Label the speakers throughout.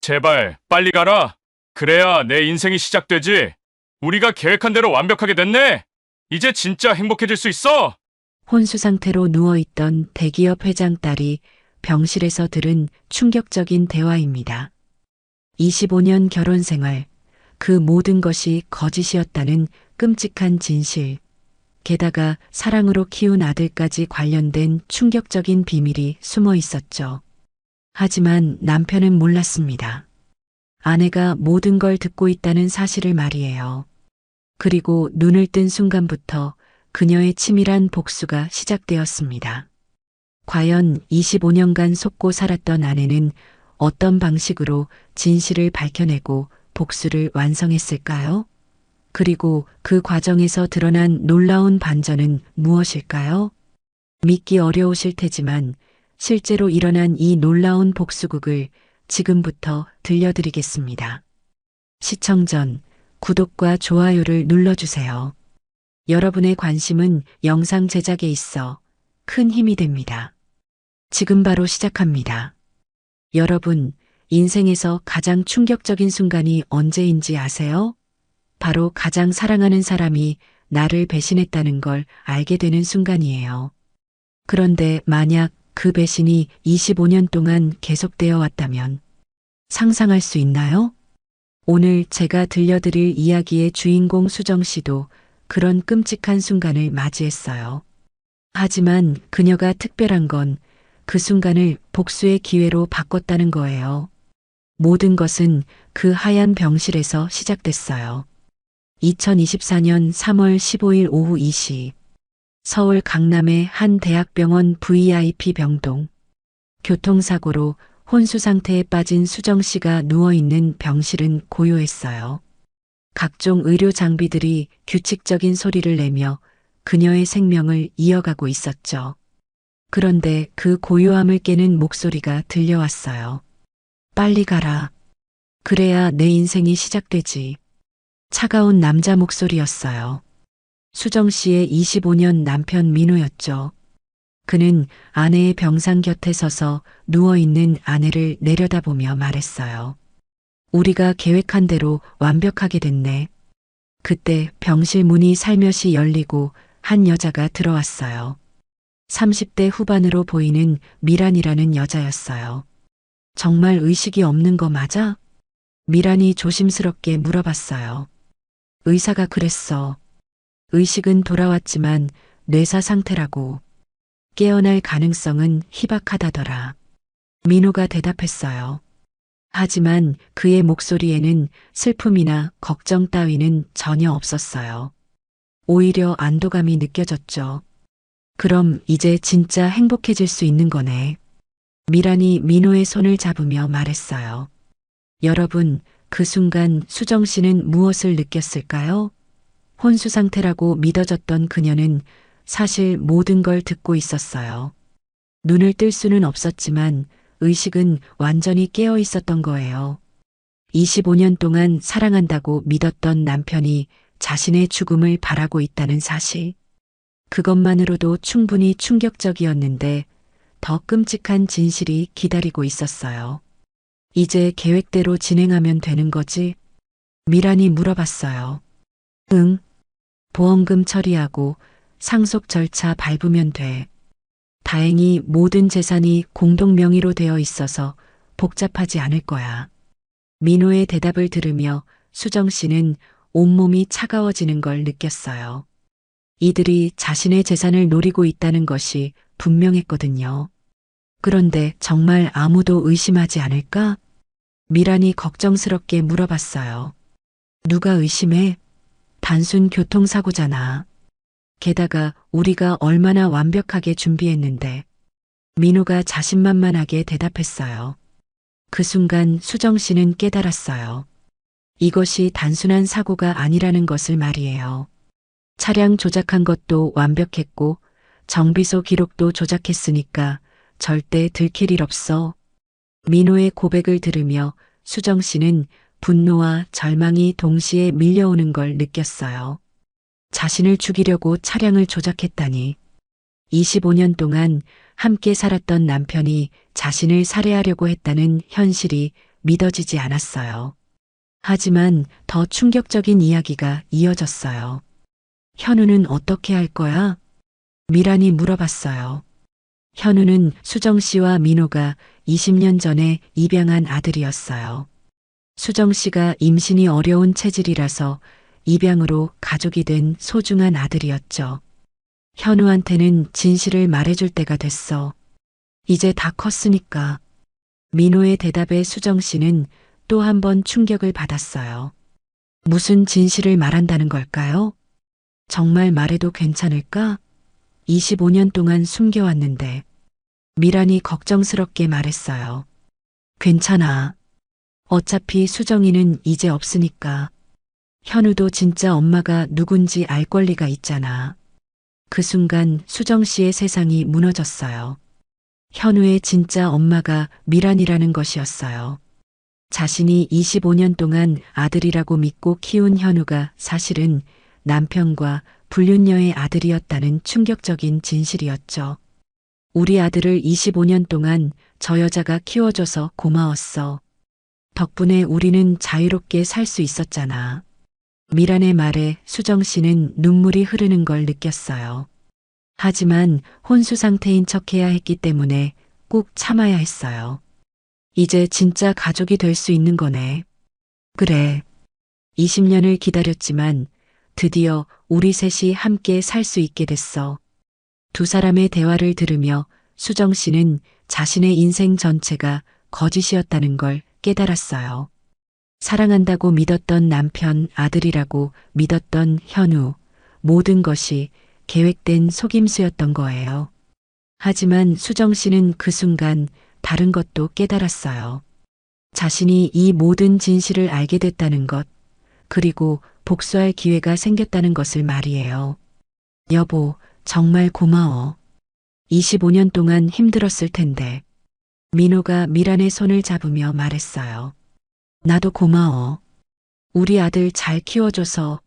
Speaker 1: 제발 빨리 가라. 그래야 내 인생이 시작되지. 우리가 계획한 대로 완벽하게 됐네. 이제 진짜 행복해질 수 있어.
Speaker 2: 혼수 상태로 누워있던 대기업 회장 딸이 병실에서 들은 충격적인 대화입니다. 25년 결혼 생활, 그 모든 것이 거짓이었다는 끔찍한 진실. 게다가 사랑으로 키운 아들까지 관련된 충격적인 비밀이 숨어 있었죠. 하지만 남편은 몰랐습니다. 아내가 모든 걸 듣고 있다는 사실을 말이에요. 그리고 눈을 뜬 순간부터 그녀의 치밀한 복수가 시작되었습니다. 과연 25년간 속고 살았던 아내는 어떤 방식으로 진실을 밝혀내고 복수를 완성했을까요? 그리고 그 과정에서 드러난 놀라운 반전은 무엇일까요? 믿기 어려우실 테지만 실제로 일어난 이 놀라운 복수극을 지금부터 들려드리겠습니다. 시청 전 구독과 좋아요를 눌러주세요. 여러분의 관심은 영상 제작에 있어 큰 힘이 됩니다. 지금 바로 시작합니다. 여러분, 인생에서 가장 충격적인 순간이 언제인지 아세요? 바로 가장 사랑하는 사람이 나를 배신했다는 걸 알게 되는 순간이에요. 그런데 만약 그 배신이 25년 동안 계속되어 왔다면 상상할 수 있나요? 오늘 제가 들려드릴 이야기의 주인공 수정 씨도 그런 끔찍한 순간을 맞이했어요. 하지만 그녀가 특별한 건 그 순간을 복수의 기회로 바꿨다는 거예요. 모든 것은 그 하얀 병실에서 시작됐어요. 2024년 3월 15일 오후 2시 서울 강남의 한 대학병원 VIP 병동. 교통사고로 혼수 상태에 빠진 수정 씨가 누워있는 병실은 고요했어요. 각종 의료 장비들이 규칙적인 소리를 내며 그녀의 생명을 이어가고 있었죠. 그런데 그 고요함을 깨는 목소리가 들려왔어요. 빨리 가라. 그래야 내 인생이 시작되지. 차가운 남자 목소리였어요. 수정 씨의 25년 남편 민호였죠. 그는 아내의 병상 곁에 서서 누워있는 아내를 내려다보며 말했어요. 우리가 계획한 대로 완벽하게 됐네. 그때 병실 문이 살며시 열리고 한 여자가 들어왔어요. 30대 후반으로 보이는 미란이라는 여자였어요. 정말 의식이 없는 거 맞아? 미란이 조심스럽게 물어봤어요. 의사가 그랬어. 의식은 돌아왔지만 뇌사 상태라고. 깨어날 가능성은 희박하다더라. 민호가 대답했어요. 하지만 그의 목소리에는 슬픔이나 걱정 따위는 전혀 없었어요. 오히려 안도감이 느껴졌죠. 그럼 이제 진짜 행복해질 수 있는 거네. 미란이 민호의 손을 잡으며 말했어요. 여러분, 그 순간 수정 씨는 무엇을 느꼈을까요? 혼수 상태라고 믿어졌던 그녀는 사실 모든 걸 듣고 있었어요. 눈을 뜰 수는 없었지만 의식은 완전히 깨어 있었던 거예요. 25년 동안 사랑한다고 믿었던 남편이 자신의 죽음을 바라고 있다는 사실. 그것만으로도 충분히 충격적이었는데 더 끔찍한 진실이 기다리고 있었어요. 이제 계획대로 진행하면 되는 거지? 미란이 물어봤어요. 응. 보험금 처리하고 상속 절차 밟으면 돼. 다행히 모든 재산이 공동 명의로 되어 있어서 복잡하지 않을 거야. 민호의 대답을 들으며 수정 씨는 온몸이 차가워지는 걸 느꼈어요. 이들이 자신의 재산을 노리고 있다는 것이 분명했거든요. 그런데 정말 아무도 의심하지 않을까? 미란이 걱정스럽게 물어봤어요. 누가 의심해? 단순 교통사고잖아. 게다가 우리가 얼마나 완벽하게 준비했는데. 민호가 자신만만하게 대답했어요. 그 순간 수정 씨는 깨달았어요. 이것이 단순한 사고가 아니라는 것을 말이에요. 차량 조작한 것도 완벽했고 정비소 기록도 조작했으니까 절대 들킬 일 없어. 민호의 고백을 들으며 수정 씨는 분노와 절망이 동시에 밀려오는 걸 느꼈어요. 자신을 죽이려고 차량을 조작했다니. 25년 동안 함께 살았던 남편이 자신을 살해하려고 했다는 현실이 믿어지지 않았어요. 하지만 더 충격적인 이야기가 이어졌어요. 현우는 어떻게 할 거야? 미란이 물어봤어요. 현우는 수정 씨와 민호가 20년 전에 입양한 아들이었어요. 수정 씨가 임신이 어려운 체질이라서 입양으로 가족이 된 소중한 아들이었죠. 현우한테는 진실을 말해줄 때가 됐어. 이제 다 컸으니까. 민호의 대답에 수정 씨는 또 한 번 충격을 받았어요. 무슨 진실을 말한다는 걸까요? 정말 말해도 괜찮을까? 25년 동안 숨겨왔는데. 미란이 걱정스럽게 말했어요. 괜찮아. 어차피 수정이는 이제 없으니까. 현우도 진짜 엄마가 누군지 알 권리가 있잖아. 그 순간 수정 씨의 세상이 무너졌어요. 현우의 진짜 엄마가 미란이라는 것이었어요. 자신이 25년 동안 아들이라고 믿고 키운 현우가 사실은 남편과 불륜녀의 아들이었다는 충격적인 진실이었죠. 우리 아들을 25년 동안 저 여자가 키워줘서 고마웠어. 덕분에 우리는 자유롭게 살 수 있었잖아. 미란의 말에 수정 씨는 눈물이 흐르는 걸 느꼈어요. 하지만 혼수 상태인 척해야 했기 때문에 꼭 참아야 했어요. 이제 진짜 가족이 될 수 있는 거네. 그래. 20년을 기다렸지만 드디어 우리 셋이 함께 살 수 있게 됐어. 두 사람의 대화를 들으며 수정 씨는 자신의 인생 전체가 거짓이었다는 걸 깨달았어요. 사랑한다고 믿었던 남편, 아들이라고 믿었던 현우, 모든 것이 계획된 속임수였던 거예요. 하지만 수정 씨는 그 순간 다른 것도 깨달았어요. 자신이 이 모든 진실을 알게 됐다는 것, 그리고 복수할 기회가 생겼다는 것을 말이에요. 여보, 정말 고마워. 25년 동안 힘들었을 텐데. 민호가 미란의 손을 잡으며 말했어요. 나도 고마워. 우리 아들 잘 키워줘서.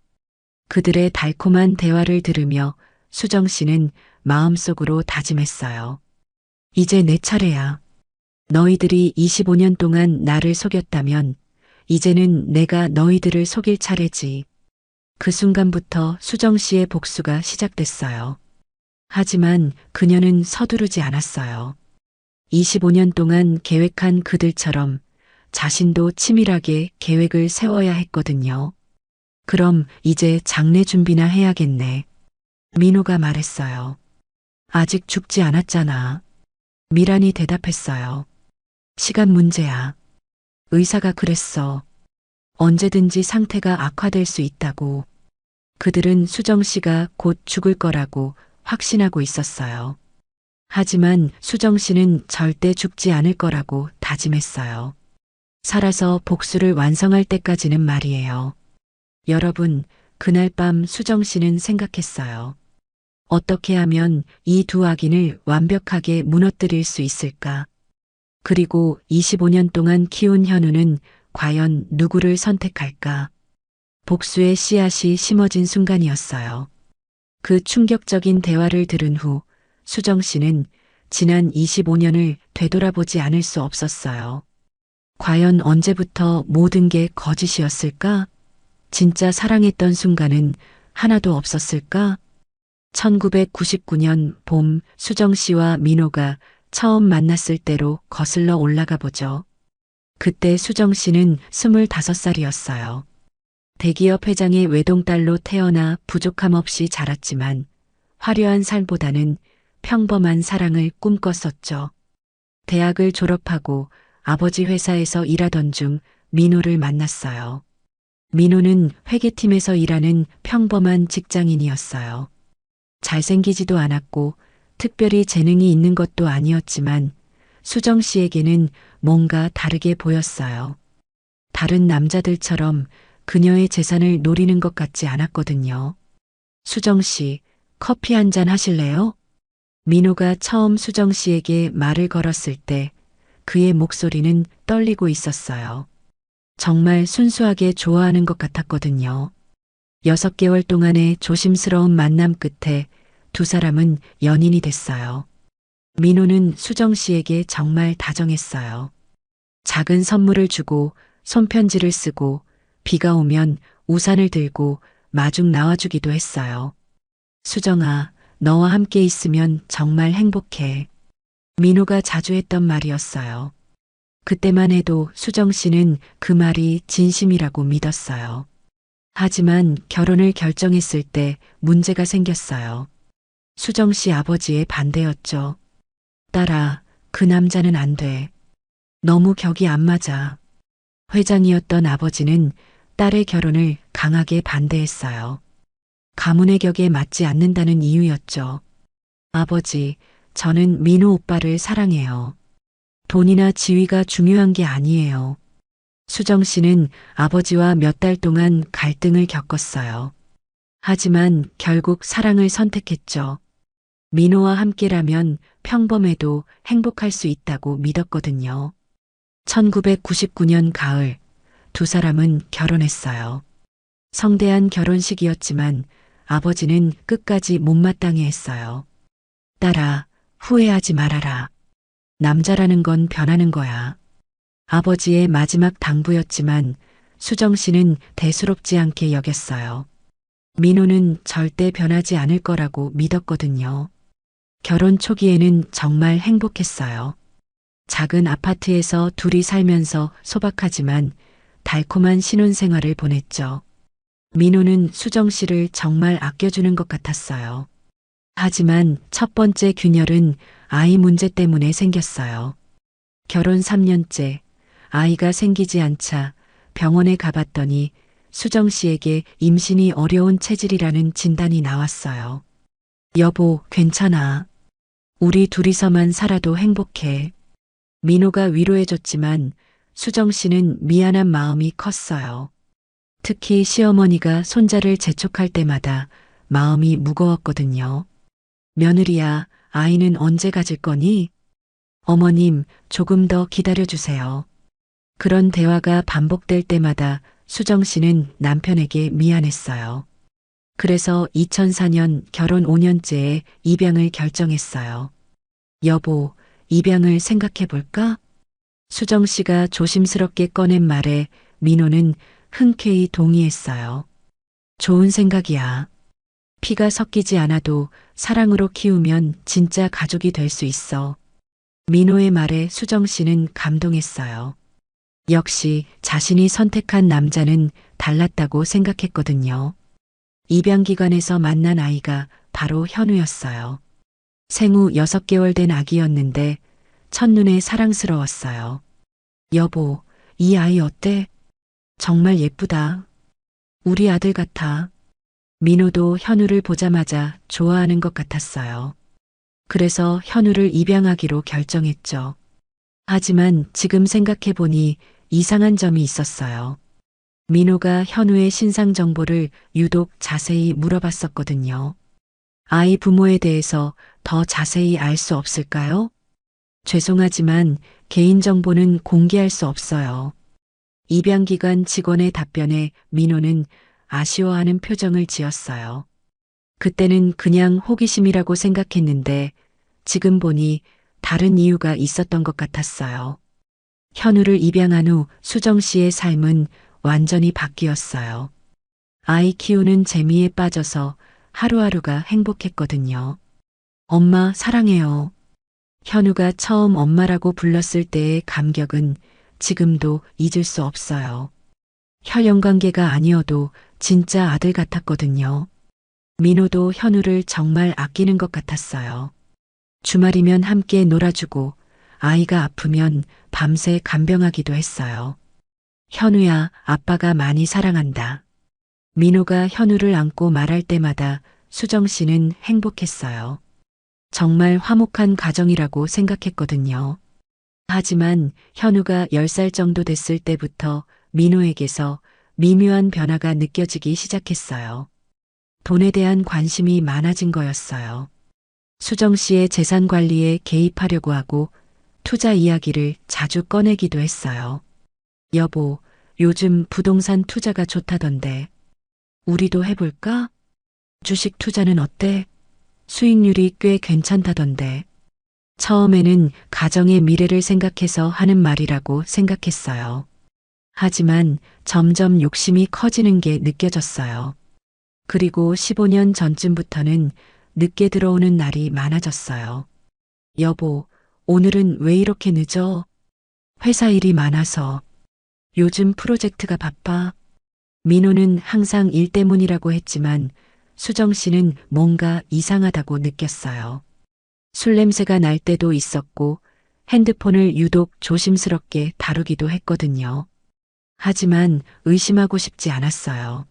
Speaker 2: 그들의 달콤한 대화를 들으며 수정 씨는 마음속으로 다짐했어요. 이제 내 차례야. 너희들이 25년 동안 나를 속였다면 이제는 내가 너희들을 속일 차례지. 그 순간부터 수정 씨의 복수가 시작됐어요. 하지만 그녀는 서두르지 않았어요. 25년 동안 계획한 그들처럼 자신도 치밀하게 계획을 세워야 했거든요. 그럼 이제 장례 준비나 해야겠네. 민호가 말했어요. 아직 죽지 않았잖아. 미란이 대답했어요. 시간 문제야. 의사가 그랬어. 언제든지 상태가 악화될 수 있다고. 그들은 수정 씨가 곧 죽을 거라고 확신하고 있었어요. 하지만 수정 씨는 절대 죽지 않을 거라고 다짐했어요. 살아서 복수를 완성할 때까지는 말이에요. 여러분, 그날 밤 수정 씨는 생각했어요. 어떻게 하면 이 두 악인을 완벽하게 무너뜨릴 수 있을까? 그리고 25년 동안 키운 현우는 과연 누구를 선택할까? 복수의 씨앗이 심어진 순간이었어요. 그 충격적인 대화를 들은 후 수정 씨는 지난 25년을 되돌아보지 않을 수 없었어요. 과연 언제부터 모든 게 거짓이었을까? 진짜 사랑했던 순간은 하나도 없었을까? 1999년 봄 수정 씨와 민호가 처음 만났을 때로 거슬러 올라가 보죠. 그때 수정 씨는 25살이었어요. 대기업 회장의 외동딸로 태어나 부족함 없이 자랐지만 화려한 삶보다는 평범한 사랑을 꿈꿨었죠. 대학을 졸업하고 아버지 회사에서 일하던 중 민호를 만났어요. 민호는 회계팀에서 일하는 평범한 직장인이었어요. 잘생기지도 않았고 특별히 재능이 있는 것도 아니었지만 수정 씨에게는 뭔가 다르게 보였어요. 다른 남자들처럼 그녀의 재산을 노리는 것 같지 않았거든요. 수정 씨, 커피 한 잔 하실래요? 민호가 처음 수정 씨에게 말을 걸었을 때 그의 목소리는 떨리고 있었어요. 정말 순수하게 좋아하는 것 같았거든요. 6개월 동안의 조심스러운 만남 끝에 두 사람은 연인이 됐어요. 민호는 수정 씨에게 정말 다정했어요. 작은 선물을 주고 손편지를 쓰고 비가 오면 우산을 들고 마중 나와주기도 했어요. 수정아, 너와 함께 있으면 정말 행복해. 민호가 자주 했던 말이었어요. 그때만 해도 수정 씨는 그 말이 진심이라고 믿었어요. 하지만 결혼을 결정했을 때 문제가 생겼어요. 수정 씨 아버지의 반대였죠. 딸아, 그 남자는 안 돼. 너무 격이 안 맞아. 회장이었던 아버지는 딸의 결혼을 강하게 반대했어요. 가문의 격에 맞지 않는다는 이유였죠. 아버지, 저는 민호 오빠를 사랑해요. 돈이나 지위가 중요한 게 아니에요. 수정 씨는 아버지와 몇 달 동안 갈등을 겪었어요. 하지만 결국 사랑을 선택했죠. 민호와 함께라면 평범해도 행복할 수 있다고 믿었거든요. 1999년 가을, 두 사람은 결혼했어요. 성대한 결혼식이었지만 아버지는 끝까지 못마땅해 했어요. 딸아, 후회하지 말아라. 남자라는 건 변하는 거야. 아버지의 마지막 당부였지만 수정 씨는 대수롭지 않게 여겼어요. 민호는 절대 변하지 않을 거라고 믿었거든요. 결혼 초기에는 정말 행복했어요. 작은 아파트에서 둘이 살면서 소박하지만 달콤한 신혼생활을 보냈죠. 민호는 수정 씨를 정말 아껴주는 것 같았어요. 하지만 첫 번째 균열은 아이 문제 때문에 생겼어요. 결혼 3년째 아이가 생기지 않자 병원에 가봤더니 수정 씨에게 임신이 어려운 체질이라는 진단이 나왔어요. 여보, 괜찮아. 우리 둘이서만 살아도 행복해. 민호가 위로해줬지만 수정 씨는 미안한 마음이 컸어요. 특히 시어머니가 손자를 재촉할 때마다 마음이 무거웠거든요. 며느리야, 아이는 언제 가질 거니? 어머님, 조금 더 기다려주세요. 그런 대화가 반복될 때마다 수정 씨는 남편에게 미안했어요. 그래서 2004년 결혼 5년째에 입양을 결정했어요. 여보, 입양을 생각해 볼까? 수정 씨가 조심스럽게 꺼낸 말에 민호는 흔쾌히 동의했어요. 좋은 생각이야. 피가 섞이지 않아도 사랑으로 키우면 진짜 가족이 될 수 있어. 민호의 말에 수정 씨는 감동했어요. 역시 자신이 선택한 남자는 달랐다고 생각했거든요. 입양기관에서 만난 아이가 바로 현우였어요. 생후 6개월 된 아기였는데 첫눈에 사랑스러웠어요. 여보, 이 아이 어때? 정말 예쁘다. 우리 아들 같아. 민호도 현우를 보자마자 좋아하는 것 같았어요. 그래서 현우를 입양하기로 결정했죠. 하지만 지금 생각해보니 이상한 점이 있었어요. 민호가 현우의 신상 정보를 유독 자세히 물어봤었거든요. 아이 부모에 대해서 더 자세히 알 수 없을까요? 죄송하지만 개인정보는 공개할 수 없어요. 입양기관 직원의 답변에 민호는 아쉬워하는 표정을 지었어요. 그때는 그냥 호기심이라고 생각했는데 지금 보니 다른 이유가 있었던 것 같았어요. 현우를 입양한 후 수정 씨의 삶은 완전히 바뀌었어요. 아이 키우는 재미에 빠져서 하루하루가 행복했거든요. 엄마 사랑해요. 현우가 처음 엄마라고 불렀을 때의 감격은 지금도 잊을 수 없어요. 혈연 관계가 아니어도 진짜 아들 같았거든요. 민호도 현우를 정말 아끼는 것 같았어요. 주말이면 함께 놀아주고 아이가 아프면 밤새 간병하기도 했어요. 현우야, 아빠가 많이 사랑한다. 민호가 현우를 안고 말할 때마다 수정 씨는 행복했어요. 정말 화목한 가정이라고 생각했거든요. 하지만 현우가 10살 정도 됐을 때부터 민호에게서 미묘한 변화가 느껴지기 시작했어요. 돈에 대한 관심이 많아진 거였어요. 수정 씨의 재산 관리에 개입하려고 하고 투자 이야기를 자주 꺼내기도 했어요. 여보, 요즘 부동산 투자가 좋다던데. 우리도 해볼까? 주식 투자는 어때? 수익률이 꽤 괜찮다던데. 처음에는 가정의 미래를 생각해서 하는 말이라고 생각했어요. 하지만 점점 욕심이 커지는 게 느껴졌어요. 그리고 15년 전쯤부터는 늦게 들어오는 날이 많아졌어요. 여보, 오늘은 왜 이렇게 늦어? 회사 일이 많아서. 요즘 프로젝트가 바빠. 민호는 항상 일 때문이라고 했지만 수정 씨는 뭔가 이상하다고 느꼈어요. 술 냄새가 날 때도 있었고 핸드폰을 유독 조심스럽게 다루기도 했거든요. 하지만 의심하고 싶지 않았어요.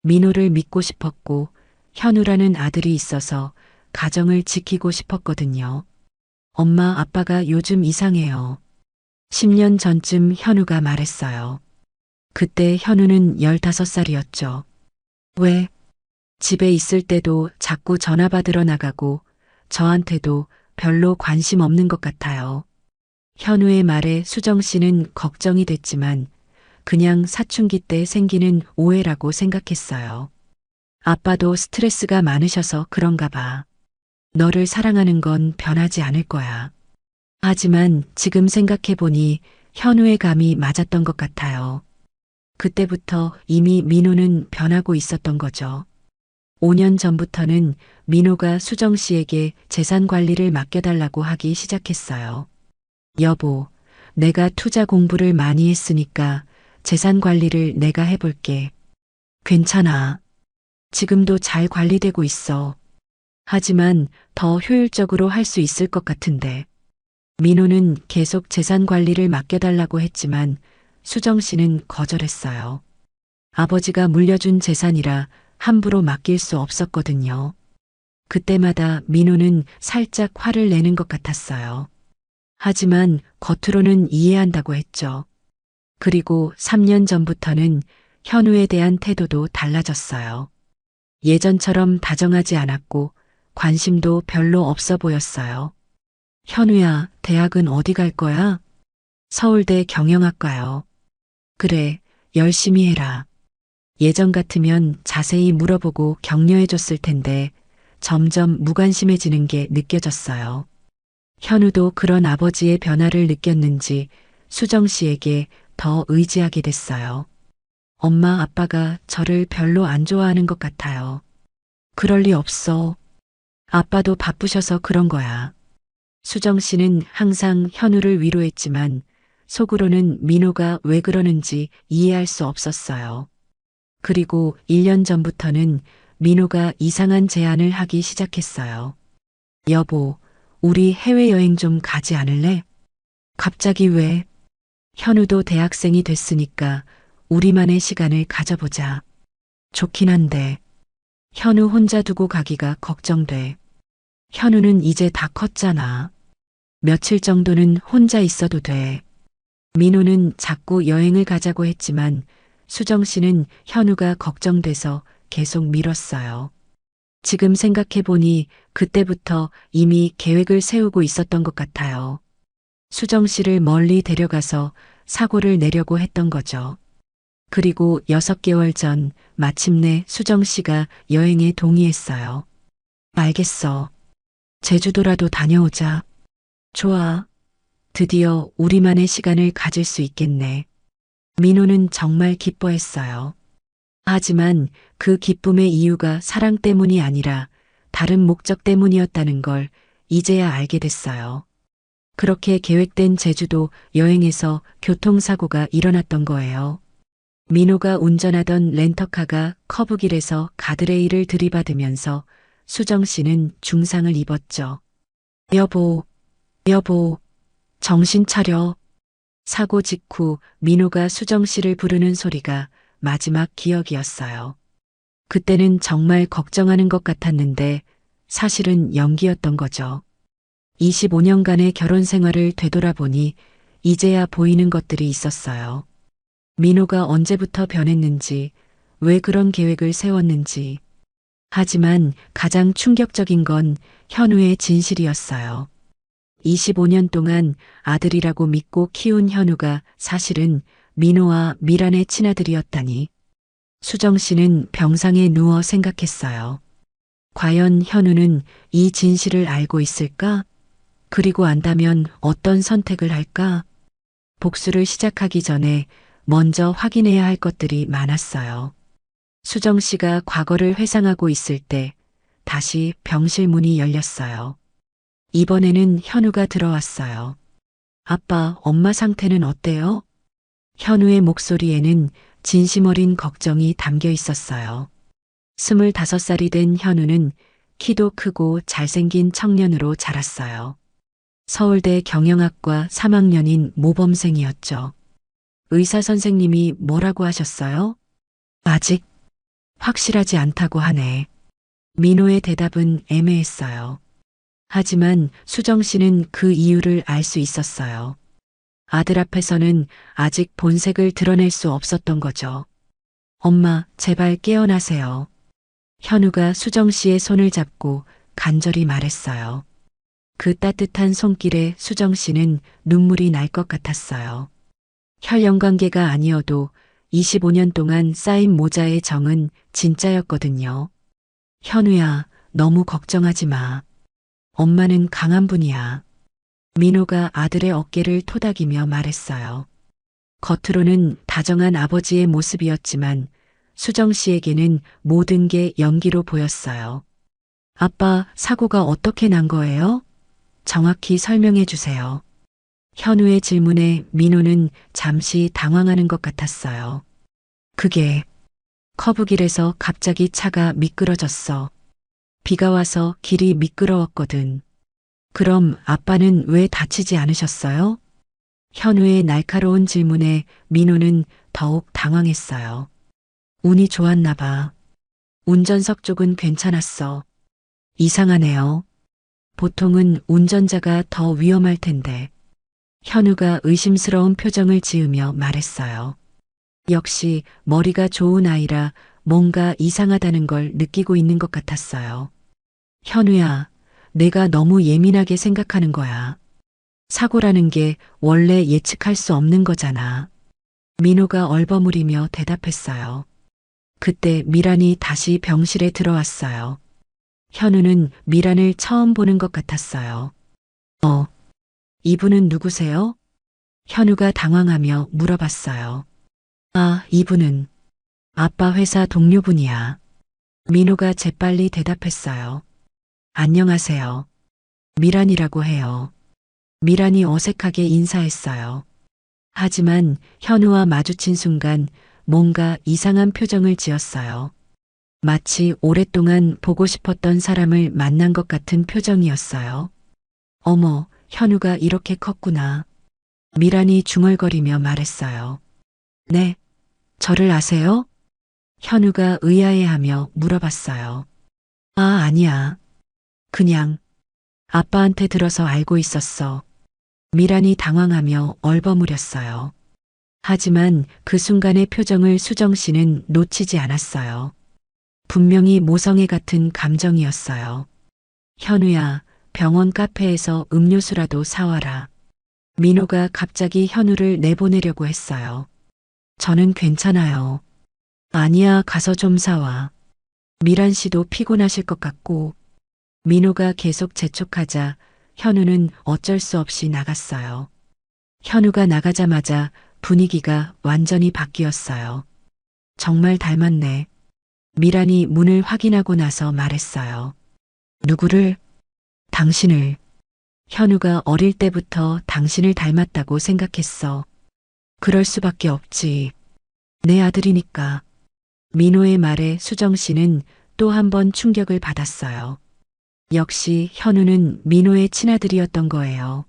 Speaker 2: 민호를 믿고 싶었고 현우라는 아들이 있어서 가정을 지키고 싶었거든요. 엄마, 아빠가 요즘 이상해요. 10년 전쯤 현우가 말했어요. 그때 현우는 15살이었죠. 왜? 집에 있을 때도 자꾸 전화 받으러 나가고 저한테도 별로 관심 없는 것 같아요. 현우의 말에 수정 씨는 걱정이 됐지만 그냥 사춘기 때 생기는 오해라고 생각했어요. 아빠도 스트레스가 많으셔서 그런가 봐. 너를 사랑하는 건 변하지 않을 거야. 하지만 지금 생각해보니 현우의 감이 맞았던 것 같아요. 그때부터 이미 민호는 변하고 있었던 거죠. 5년 전부터는 민호가 수정 씨에게 재산 관리를 맡겨달라고 하기 시작했어요. 여보, 내가 투자 공부를 많이 했으니까 재산 관리를 내가 해볼게. 괜찮아. 지금도 잘 관리되고 있어. 하지만 더 효율적으로 할 수 있을 것 같은데. 민호는 계속 재산 관리를 맡겨달라고 했지만 수정 씨는 거절했어요. 아버지가 물려준 재산이라 함부로 맡길 수 없었거든요. 그때마다 민호는 살짝 화를 내는 것 같았어요. 하지만 겉으로는 이해한다고 했죠. 그리고 3년 전부터는 현우에 대한 태도도 달라졌어요. 예전처럼 다정하지 않았고 관심도 별로 없어 보였어요. 현우야, 대학은 어디 갈 거야? 서울대 경영학과요. 그래, 열심히 해라. 예전 같으면 자세히 물어보고 격려해줬을 텐데 점점 무관심해지는 게 느껴졌어요. 현우도 그런 아버지의 변화를 느꼈는지 수정 씨에게 더 의지하게 됐어요. 엄마, 아빠가 저를 별로 안 좋아하는 것 같아요. 그럴 리 없어. 아빠도 바쁘셔서 그런 거야. 수정 씨는 항상 현우를 위로했지만 속으로는 민호가 왜 그러는지 이해할 수 없었어요. 그리고 1년 전부터는 민호가 이상한 제안을 하기 시작했어요. 여보, 우리 해외여행 좀 가지 않을래? 갑자기 왜? 현우도 대학생이 됐으니까 우리만의 시간을 가져보자. 좋긴 한데, 현우 혼자 두고 가기가 걱정돼. 현우는 이제 다 컸잖아. 며칠 정도는 혼자 있어도 돼. 민호는 자꾸 여행을 가자고 했지만 수정 씨는 현우가 걱정돼서 계속 미뤘어요. 지금 생각해보니 그때부터 이미 계획을 세우고 있었던 것 같아요. 수정 씨를 멀리 데려가서 사고를 내려고 했던 거죠. 그리고 6개월 전 마침내 수정 씨가 여행에 동의했어요. 알겠어. 제주도라도 다녀오자. 좋아. 드디어 우리만의 시간을 가질 수 있겠네. 민호는 정말 기뻐했어요. 하지만 그 기쁨의 이유가 사랑 때문이 아니라 다른 목적 때문이었다는 걸 이제야 알게 됐어요. 그렇게 계획된 제주도 여행에서 교통사고가 일어났던 거예요. 민호가 운전하던 렌터카가 커브길에서 가드레일을 들이받으면서 수정 씨는 중상을 입었죠. 여보, 여보, 정신 차려. 사고 직후 민호가 수정 씨를 부르는 소리가 마지막 기억이었어요. 그때는 정말 걱정하는 것 같았는데 사실은 연기였던 거죠. 25년간의 결혼 생활을 되돌아보니 이제야 보이는 것들이 있었어요. 민호가 언제부터 변했는지, 왜 그런 계획을 세웠는지. 하지만 가장 충격적인 건 현우의 진실이었어요. 25년 동안 아들이라고 믿고 키운 현우가 사실은 민호와 미란의 친아들이었다니. 수정 씨는 병상에 누워 생각했어요. 과연 현우는 이 진실을 알고 있을까? 그리고 안다면 어떤 선택을 할까? 복수를 시작하기 전에 먼저 확인해야 할 것들이 많았어요. 수정 씨가 과거를 회상하고 있을 때 다시 병실 문이 열렸어요. 이번에는 현우가 들어왔어요. 아빠, 엄마 상태는 어때요? 현우의 목소리에는 진심 어린 걱정이 담겨 있었어요. 25살이 된 현우는 키도 크고 잘생긴 청년으로 자랐어요. 서울대 경영학과 3학년인 모범생이었죠. 의사 선생님이 뭐라고 하셨어요? 아직 확실하지 않다고 하네. 민호의 대답은 애매했어요. 하지만 수정 씨는 그 이유를 알 수 있었어요. 아들 앞에서는 아직 본색을 드러낼 수 없었던 거죠. 엄마, 제발 깨어나세요. 현우가 수정 씨의 손을 잡고 간절히 말했어요. 그 따뜻한 손길에 수정 씨는 눈물이 날 것 같았어요. 혈연 관계가 아니어도 25년 동안 쌓인 모자의 정은 진짜였거든요. 현우야, 너무 걱정하지 마. 엄마는 강한 분이야. 민호가 아들의 어깨를 토닥이며 말했어요. 겉으로는 다정한 아버지의 모습이었지만 수정 씨에게는 모든 게 연기로 보였어요. 아빠, 사고가 어떻게 난 거예요? 정확히 설명해 주세요. 현우의 질문에 민호는 잠시 당황하는 것 같았어요. 그게 커브길에서 갑자기 차가 미끄러졌어. 비가 와서 길이 미끄러웠거든. 그럼 아빠는 왜 다치지 않으셨어요? 현우의 날카로운 질문에 민호는 더욱 당황했어요. 운이 좋았나 봐. 운전석 쪽은 괜찮았어. 이상하네요. 보통은 운전자가 더 위험할 텐데. 현우가 의심스러운 표정을 지으며 말했어요. 역시 머리가 좋은 아이라 뭔가 이상하다는 걸 느끼고 있는 것 같았어요. 현우야, 내가 너무 예민하게 생각하는 거야. 사고라는 게 원래 예측할 수 없는 거잖아. 민호가 얼버무리며 대답했어요. 그때 미란이 다시 병실에 들어왔어요. 현우는 미란을 처음 보는 것 같았어요. 이분은 누구세요? 현우가 당황하며 물어봤어요. 아, 이분은 아빠 회사 동료분이야. 민호가 재빨리 대답했어요. 안녕하세요. 미란이라고 해요. 미란이 어색하게 인사했어요. 하지만 현우와 마주친 순간 뭔가 이상한 표정을 지었어요. 마치 오랫동안 보고 싶었던 사람을 만난 것 같은 표정이었어요. 어머, 현우가 이렇게 컸구나. 미란이 중얼거리며 말했어요. 네, 저를 아세요? 현우가 의아해하며 물어봤어요. 아, 아니야. 그냥 아빠한테 들어서 알고 있었어. 미란이 당황하며 얼버무렸어요. 하지만 그 순간의 표정을 수정 씨는 놓치지 않았어요. 분명히 모성애 같은 감정이었어요. 현우야, 병원 카페에서 음료수라도 사와라. 민호가 갑자기 현우를 내보내려고 했어요. 저는 괜찮아요. 아니야, 가서 좀 사와. 미란 씨도 피곤하실 것 같고. 민호가 계속 재촉하자 현우는 어쩔 수 없이 나갔어요. 현우가 나가자마자 분위기가 완전히 바뀌었어요. 정말 닮았네. 미란이 문을 확인하고 나서 말했어요. 누구를? 당신을. 현우가 어릴 때부터 당신을 닮았다고 생각했어. 그럴 수밖에 없지. 내 아들이니까. 민호의 말에 수정 씨는 또 한 번 충격을 받았어요. 역시 현우는 민호의 친아들이었던 거예요.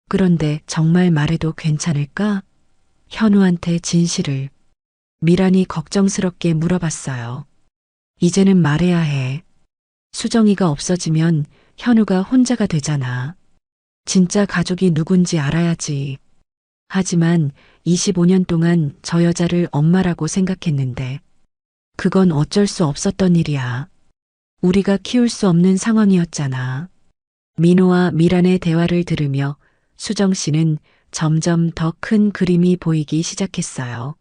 Speaker 2: 그런데 정말 말해도 괜찮을까? 현우한테 진실을. 미란이 걱정스럽게 물어봤어요. 이제는 말해야 해. 수정이가 없어지면 현우가 혼자가 되잖아. 진짜 가족이 누군지 알아야지. 하지만 25년 동안 저 여자를 엄마라고 생각했는데 그건 어쩔 수 없었던 일이야. 우리가 키울 수 없는 상황이었잖아. 민호와 미란의 대화를 들으며 수정 씨는 점점 더 큰 그림이 보이기 시작했어요.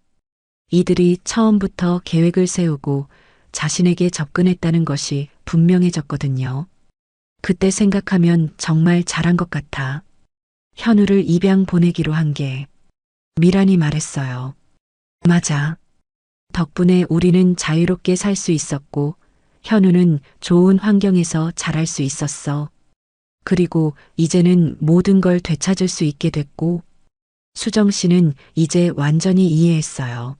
Speaker 2: 이들이 처음부터 계획을 세우고 자신에게 접근했다는 것이 분명해졌거든요. 그때 생각하면 정말 잘한 것 같아. 현우를 입양 보내기로 한 게. 미란이 말했어요. 맞아. 덕분에 우리는 자유롭게 살 수 있었고, 현우는 좋은 환경에서 자랄 수 있었어. 그리고 이제는 모든 걸 되찾을 수 있게 됐고, 수정 씨는 이제 완전히 이해했어요.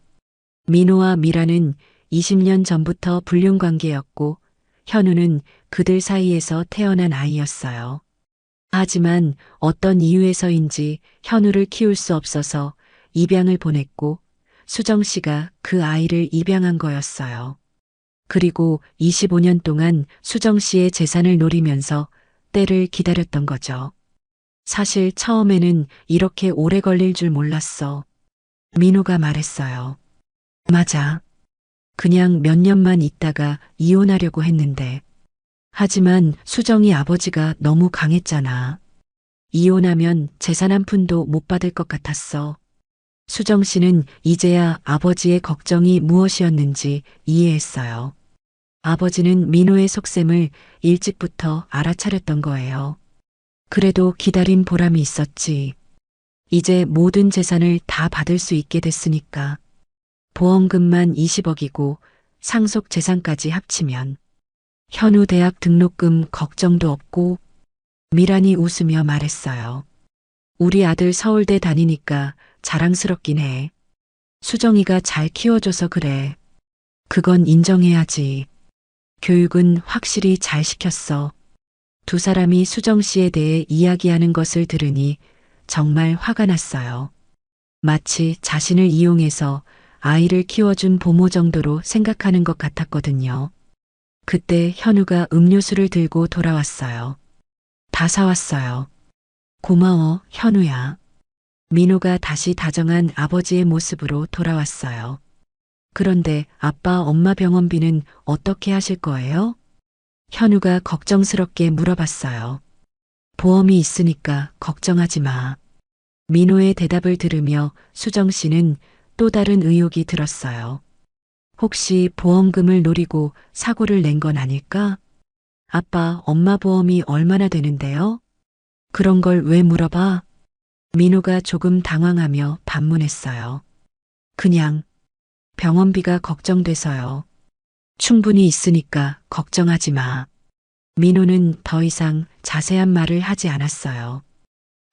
Speaker 2: 민호와 미라는 20년 전부터 불륜 관계였고, 현우는 그들 사이에서 태어난 아이였어요. 하지만 어떤 이유에서인지 현우를 키울 수 없어서 입양을 보냈고, 수정 씨가 그 아이를 입양한 거였어요. 그리고 25년 동안 수정 씨의 재산을 노리면서 때를 기다렸던 거죠. 사실 처음에는 이렇게 오래 걸릴 줄 몰랐어. 민호가 말했어요. 맞아. 그냥 몇 년만 있다가 이혼하려고 했는데. 하지만 수정이 아버지가 너무 강했잖아. 이혼하면 재산 한 푼도 못 받을 것 같았어. 수정 씨는 이제야 아버지의 걱정이 무엇이었는지 이해했어요. 아버지는 민호의 속셈을 일찍부터 알아차렸던 거예요. 그래도 기다린 보람이 있었지. 이제 모든 재산을 다 받을 수 있게 됐으니까. 보험금만 20억이고 상속 재산까지 합치면 현우 대학 등록금 걱정도 없고. 미란이 웃으며 말했어요. 우리 아들 서울대 다니니까 자랑스럽긴 해. 수정이가 잘 키워줘서 그래. 그건 인정해야지. 교육은 확실히 잘 시켰어. 두 사람이 수정 씨에 대해 이야기하는 것을 들으니 정말 화가 났어요. 마치 자신을 이용해서 아이를 키워준 부모 정도로 생각하는 것 같았거든요. 그때 현우가 음료수를 들고 돌아왔어요. 다 사왔어요. 고마워, 현우야. 민호가 다시 다정한 아버지의 모습으로 돌아왔어요. 그런데 아빠 엄마 병원비는 어떻게 하실 거예요? 현우가 걱정스럽게 물어봤어요. 보험이 있으니까 걱정하지 마. 민호의 대답을 들으며 수정 씨는 또 다른 의혹이 들었어요. 혹시 보험금을 노리고 사고를 낸 건 아닐까? 아빠, 엄마 보험이 얼마나 되는데요? 그런 걸 왜 물어봐? 민호가 조금 당황하며 반문했어요. 그냥 병원비가 걱정돼서요. 충분히 있으니까 걱정하지 마. 민호는 더 이상 자세한 말을 하지 않았어요.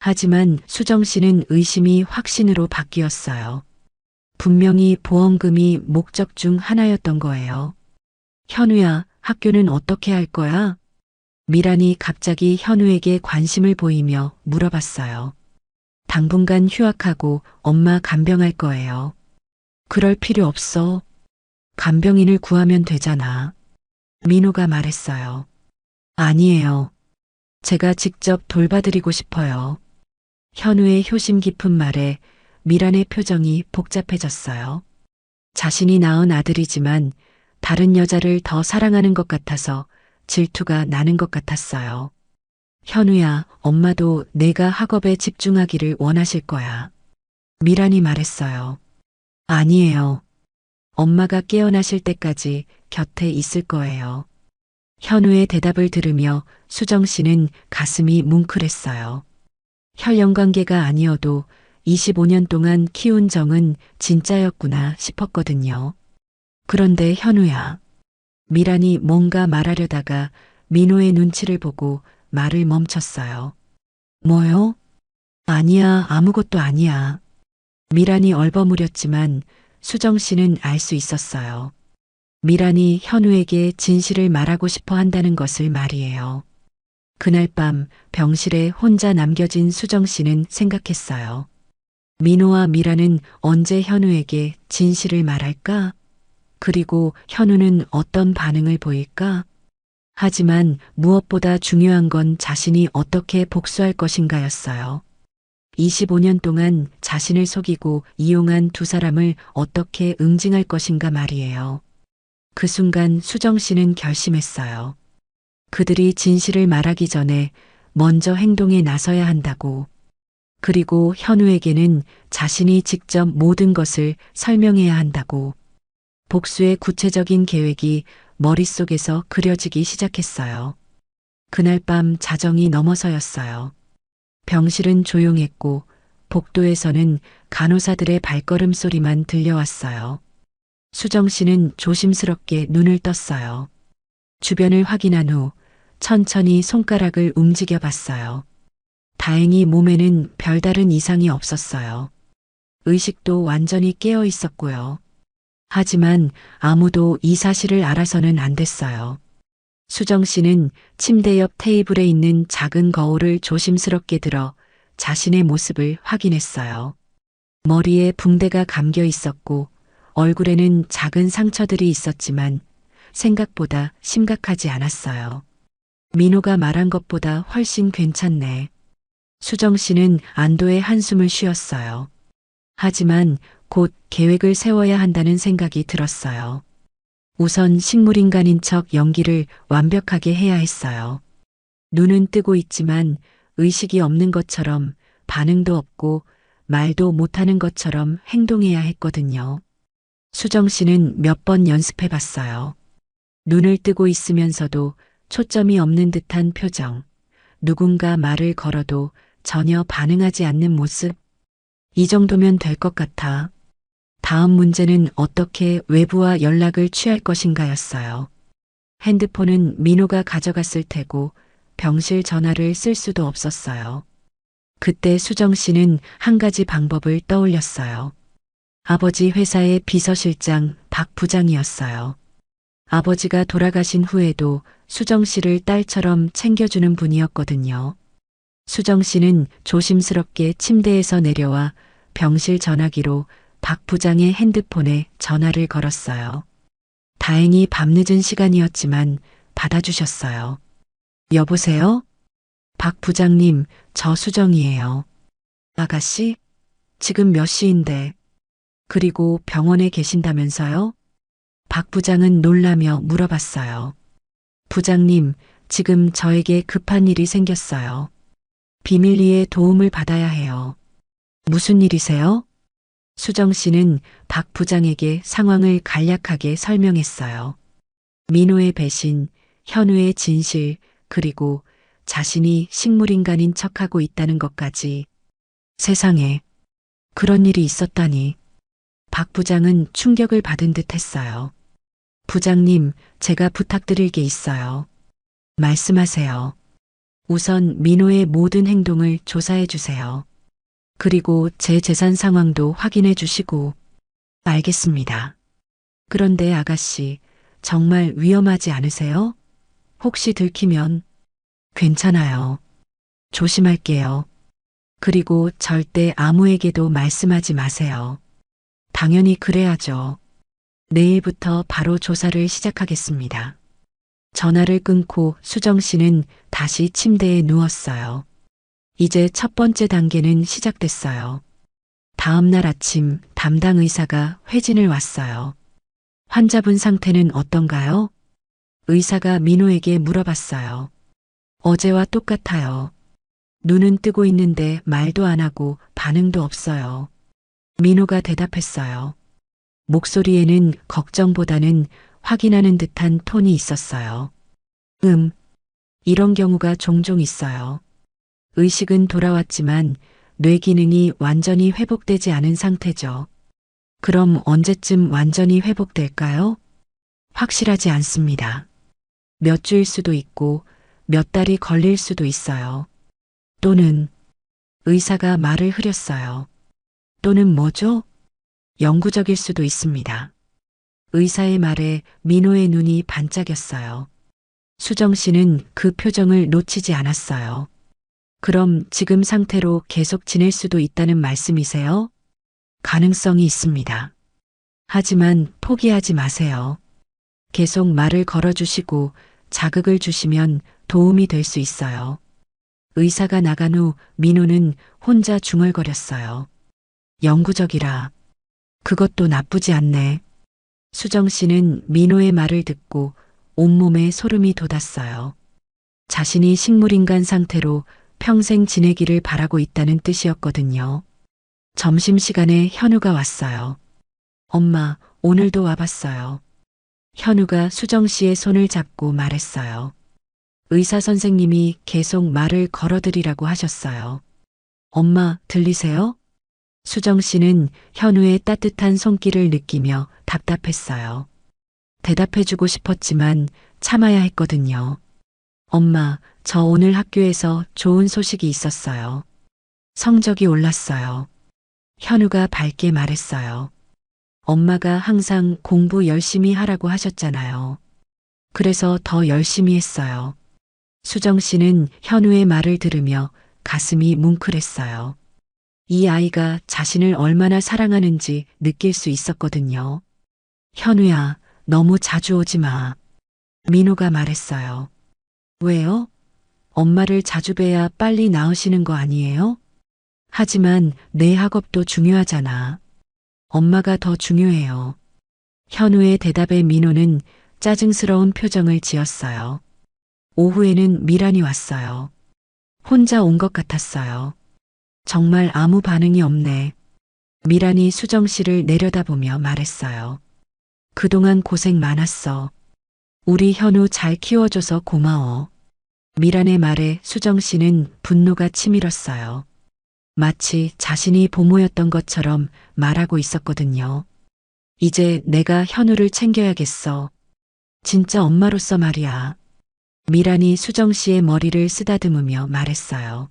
Speaker 2: 하지만 수정 씨는 의심이 확신으로 바뀌었어요. 분명히 보험금이 목적 중 하나였던 거예요. 현우야, 학교는 어떻게 할 거야? 미란이 갑자기 현우에게 관심을 보이며 물어봤어요. 당분간 휴학하고 엄마 간병할 거예요. 그럴 필요 없어. 간병인을 구하면 되잖아. 민호가 말했어요. 아니에요. 제가 직접 돌봐드리고 싶어요. 현우의 효심 깊은 말에 미란의 표정이 복잡해졌어요. 자신이 낳은 아들이지만 다른 여자를 더 사랑하는 것 같아서 질투가 나는 것 같았어요. 현우야, 엄마도 내가 학업에 집중하기를 원하실 거야. 미란이 말했어요. 아니에요. 엄마가 깨어나실 때까지 곁에 있을 거예요. 현우의 대답을 들으며 수정 씨는 가슴이 뭉클했어요. 혈연 관계가 아니어도 25년 동안 키운 정은 진짜였구나 싶었거든요. 그런데 현우야. 미란이 뭔가 말하려다가 민호의 눈치를 보고 말을 멈췄어요. 뭐요? 아니야, 아무것도 아니야. 미란이 얼버무렸지만 수정 씨는 알 수 있었어요. 미란이 현우에게 진실을 말하고 싶어 한다는 것을 말이에요. 그날 밤 병실에 혼자 남겨진 수정 씨는 생각했어요. 민호와 미란은 언제 현우에게 진실을 말할까? 그리고 현우는 어떤 반응을 보일까? 하지만 무엇보다 중요한 건 자신이 어떻게 복수할 것인가였어요. 25년 동안 자신을 속이고 이용한 두 사람을 어떻게 응징할 것인가 말이에요. 그 순간 수정 씨는 결심했어요. 그들이 진실을 말하기 전에 먼저 행동에 나서야 한다고. 그리고 현우에게는 자신이 직접 모든 것을 설명해야 한다고. 복수의 구체적인 계획이 머릿속에서 그려지기 시작했어요. 그날 밤 자정이 넘어서였어요. 병실은 조용했고 복도에서는 간호사들의 발걸음 소리만 들려왔어요. 수정 씨는 조심스럽게 눈을 떴어요. 주변을 확인한 후 천천히 손가락을 움직여 봤어요. 다행히 몸에는 별다른 이상이 없었어요. 의식도 완전히 깨어 있었고요. 하지만 아무도 이 사실을 알아서는 안 됐어요. 수정 씨는 침대 옆 테이블에 있는 작은 거울을 조심스럽게 들어 자신의 모습을 확인했어요. 머리에 붕대가 감겨 있었고 얼굴에는 작은 상처들이 있었지만 생각보다 심각하지 않았어요. 민호가 말한 것보다 훨씬 괜찮네. 수정 씨는 안도의 한숨을 쉬었어요. 하지만 곧 계획을 세워야 한다는 생각이 들었어요. 우선 식물인간인 척 연기를 완벽하게 해야 했어요. 눈은 뜨고 있지만 의식이 없는 것처럼 반응도 없고 말도 못하는 것처럼 행동해야 했거든요. 수정 씨는 몇 번 연습해 봤어요. 눈을 뜨고 있으면서도 초점이 없는 듯한 표정, 누군가 말을 걸어도 전혀 반응하지 않는 모습. 이 정도면 될 것 같아. 다음 문제는 어떻게 외부와 연락을 취할 것인가였어요. 핸드폰은 민호가 가져갔을 테고 병실 전화를 쓸 수도 없었어요. 그때 수정 씨는 한 가지 방법을 떠올렸어요. 아버지 회사의 비서실장 박 부장이었어요. 아버지가 돌아가신 후에도 수정 씨를 딸처럼 챙겨주는 분이었거든요. 수정 씨는 조심스럽게 침대에서 내려와 병실 전화기로 박 부장의 핸드폰에 전화를 걸었어요. 다행히 밤늦은 시간이었지만 받아주셨어요. 여보세요? 박 부장님, 저 수정이에요. 아가씨? 지금 몇 시인데? 그리고 병원에 계신다면서요? 박 부장은 놀라며 물어봤어요. 부장님, 지금 저에게 급한 일이 생겼어요. 비밀리에 도움을 받아야 해요. 무슨 일이세요? 수정 씨는 박 부장에게 상황을 간략하게 설명했어요. 민호의 배신, 현우의 진실, 그리고 자신이 식물인간인 척하고 있다는 것까지. 세상에, 그런 일이 있었다니. 박 부장은 충격을 받은 듯 했어요. 부장님, 제가 부탁드릴 게 있어요. 말씀하세요. 우선 민호의 모든 행동을 조사해 주세요. 그리고 제 재산 상황도 확인해 주시고. 알겠습니다. 그런데 아가씨, 정말 위험하지 않으세요? 혹시 들키면? 괜찮아요. 조심할게요. 그리고 절대 아무에게도 말씀하지 마세요. 당연히 그래야죠. 내일부터 바로 조사를 시작하겠습니다. 전화를 끊고 수정 씨는 다시 침대에 누웠어요. 이제 첫 번째 단계는 시작됐어요. 다음 날 아침 담당 의사가 회진을 왔어요. 환자분 상태는 어떤가요? 의사가 민호에게 물어봤어요. 어제와 똑같아요. 눈은 뜨고 있는데 말도 안 하고 반응도 없어요. 민호가 대답했어요. 목소리에는 걱정보다는 확인하는 듯한 톤이 있었어요. 이런 경우가 종종 있어요. 의식은 돌아왔지만 뇌 기능이 완전히 회복되지 않은 상태죠. 그럼 언제쯤 완전히 회복될까요? 확실하지 않습니다. 몇 주일 수도 있고 몇 달이 걸릴 수도 있어요. 또는 의사가 말을 흐렸어요. 또는 뭐죠? 영구적일 수도 있습니다. 의사의 말에 민호의 눈이 반짝였어요. 수정 씨는 그 표정을 놓치지 않았어요. 그럼 지금 상태로 계속 지낼 수도 있다는 말씀이세요? 가능성이 있습니다. 하지만 포기하지 마세요. 계속 말을 걸어주시고 자극을 주시면 도움이 될 수 있어요. 의사가 나간 후 민호는 혼자 중얼거렸어요. 영구적이라. 그것도 나쁘지 않네. 수정 씨는 민호의 말을 듣고 온몸에 소름이 돋았어요. 자신이 식물인간 상태로 평생 지내기를 바라고 있다는 뜻이었거든요. 점심시간에 현우가 왔어요. 엄마, 오늘도 와봤어요. 현우가 수정 씨의 손을 잡고 말했어요. 의사 선생님이 계속 말을 걸어드리라고 하셨어요. 엄마, 들리세요? 수정 씨는 현우의 따뜻한 손길을 느끼며 답답했어요. 대답해주고 싶었지만 참아야 했거든요. 엄마, 저 오늘 학교에서 좋은 소식이 있었어요. 성적이 올랐어요. 현우가 밝게 말했어요. 엄마가 항상 공부 열심히 하라고 하셨잖아요. 그래서 더 열심히 했어요. 수정 씨는 현우의 말을 들으며 가슴이 뭉클했어요. 이 아이가 자신을 얼마나 사랑하는지 느낄 수 있었거든요. 현우야, 너무 자주 오지 마. 민호가 말했어요. 왜요? 엄마를 자주 뵈야 빨리 나으시는 거 아니에요? 하지만 내 학업도 중요하잖아. 엄마가 더 중요해요. 현우의 대답에 민호는 짜증스러운 표정을 지었어요. 오후에는 미란이 왔어요. 혼자 온 것 같았어요. 정말 아무 반응이 없네. 미란이 수정 씨를 내려다보며 말했어요. 그동안 고생 많았어. 우리 현우 잘 키워줘서 고마워. 미란의 말에 수정 씨는 분노가 치밀었어요. 마치 자신이 보모였던 것처럼 말하고 있었거든요. 이제 내가 현우를 챙겨야겠어. 진짜 엄마로서 말이야. 미란이 수정 씨의 머리를 쓰다듬으며 말했어요.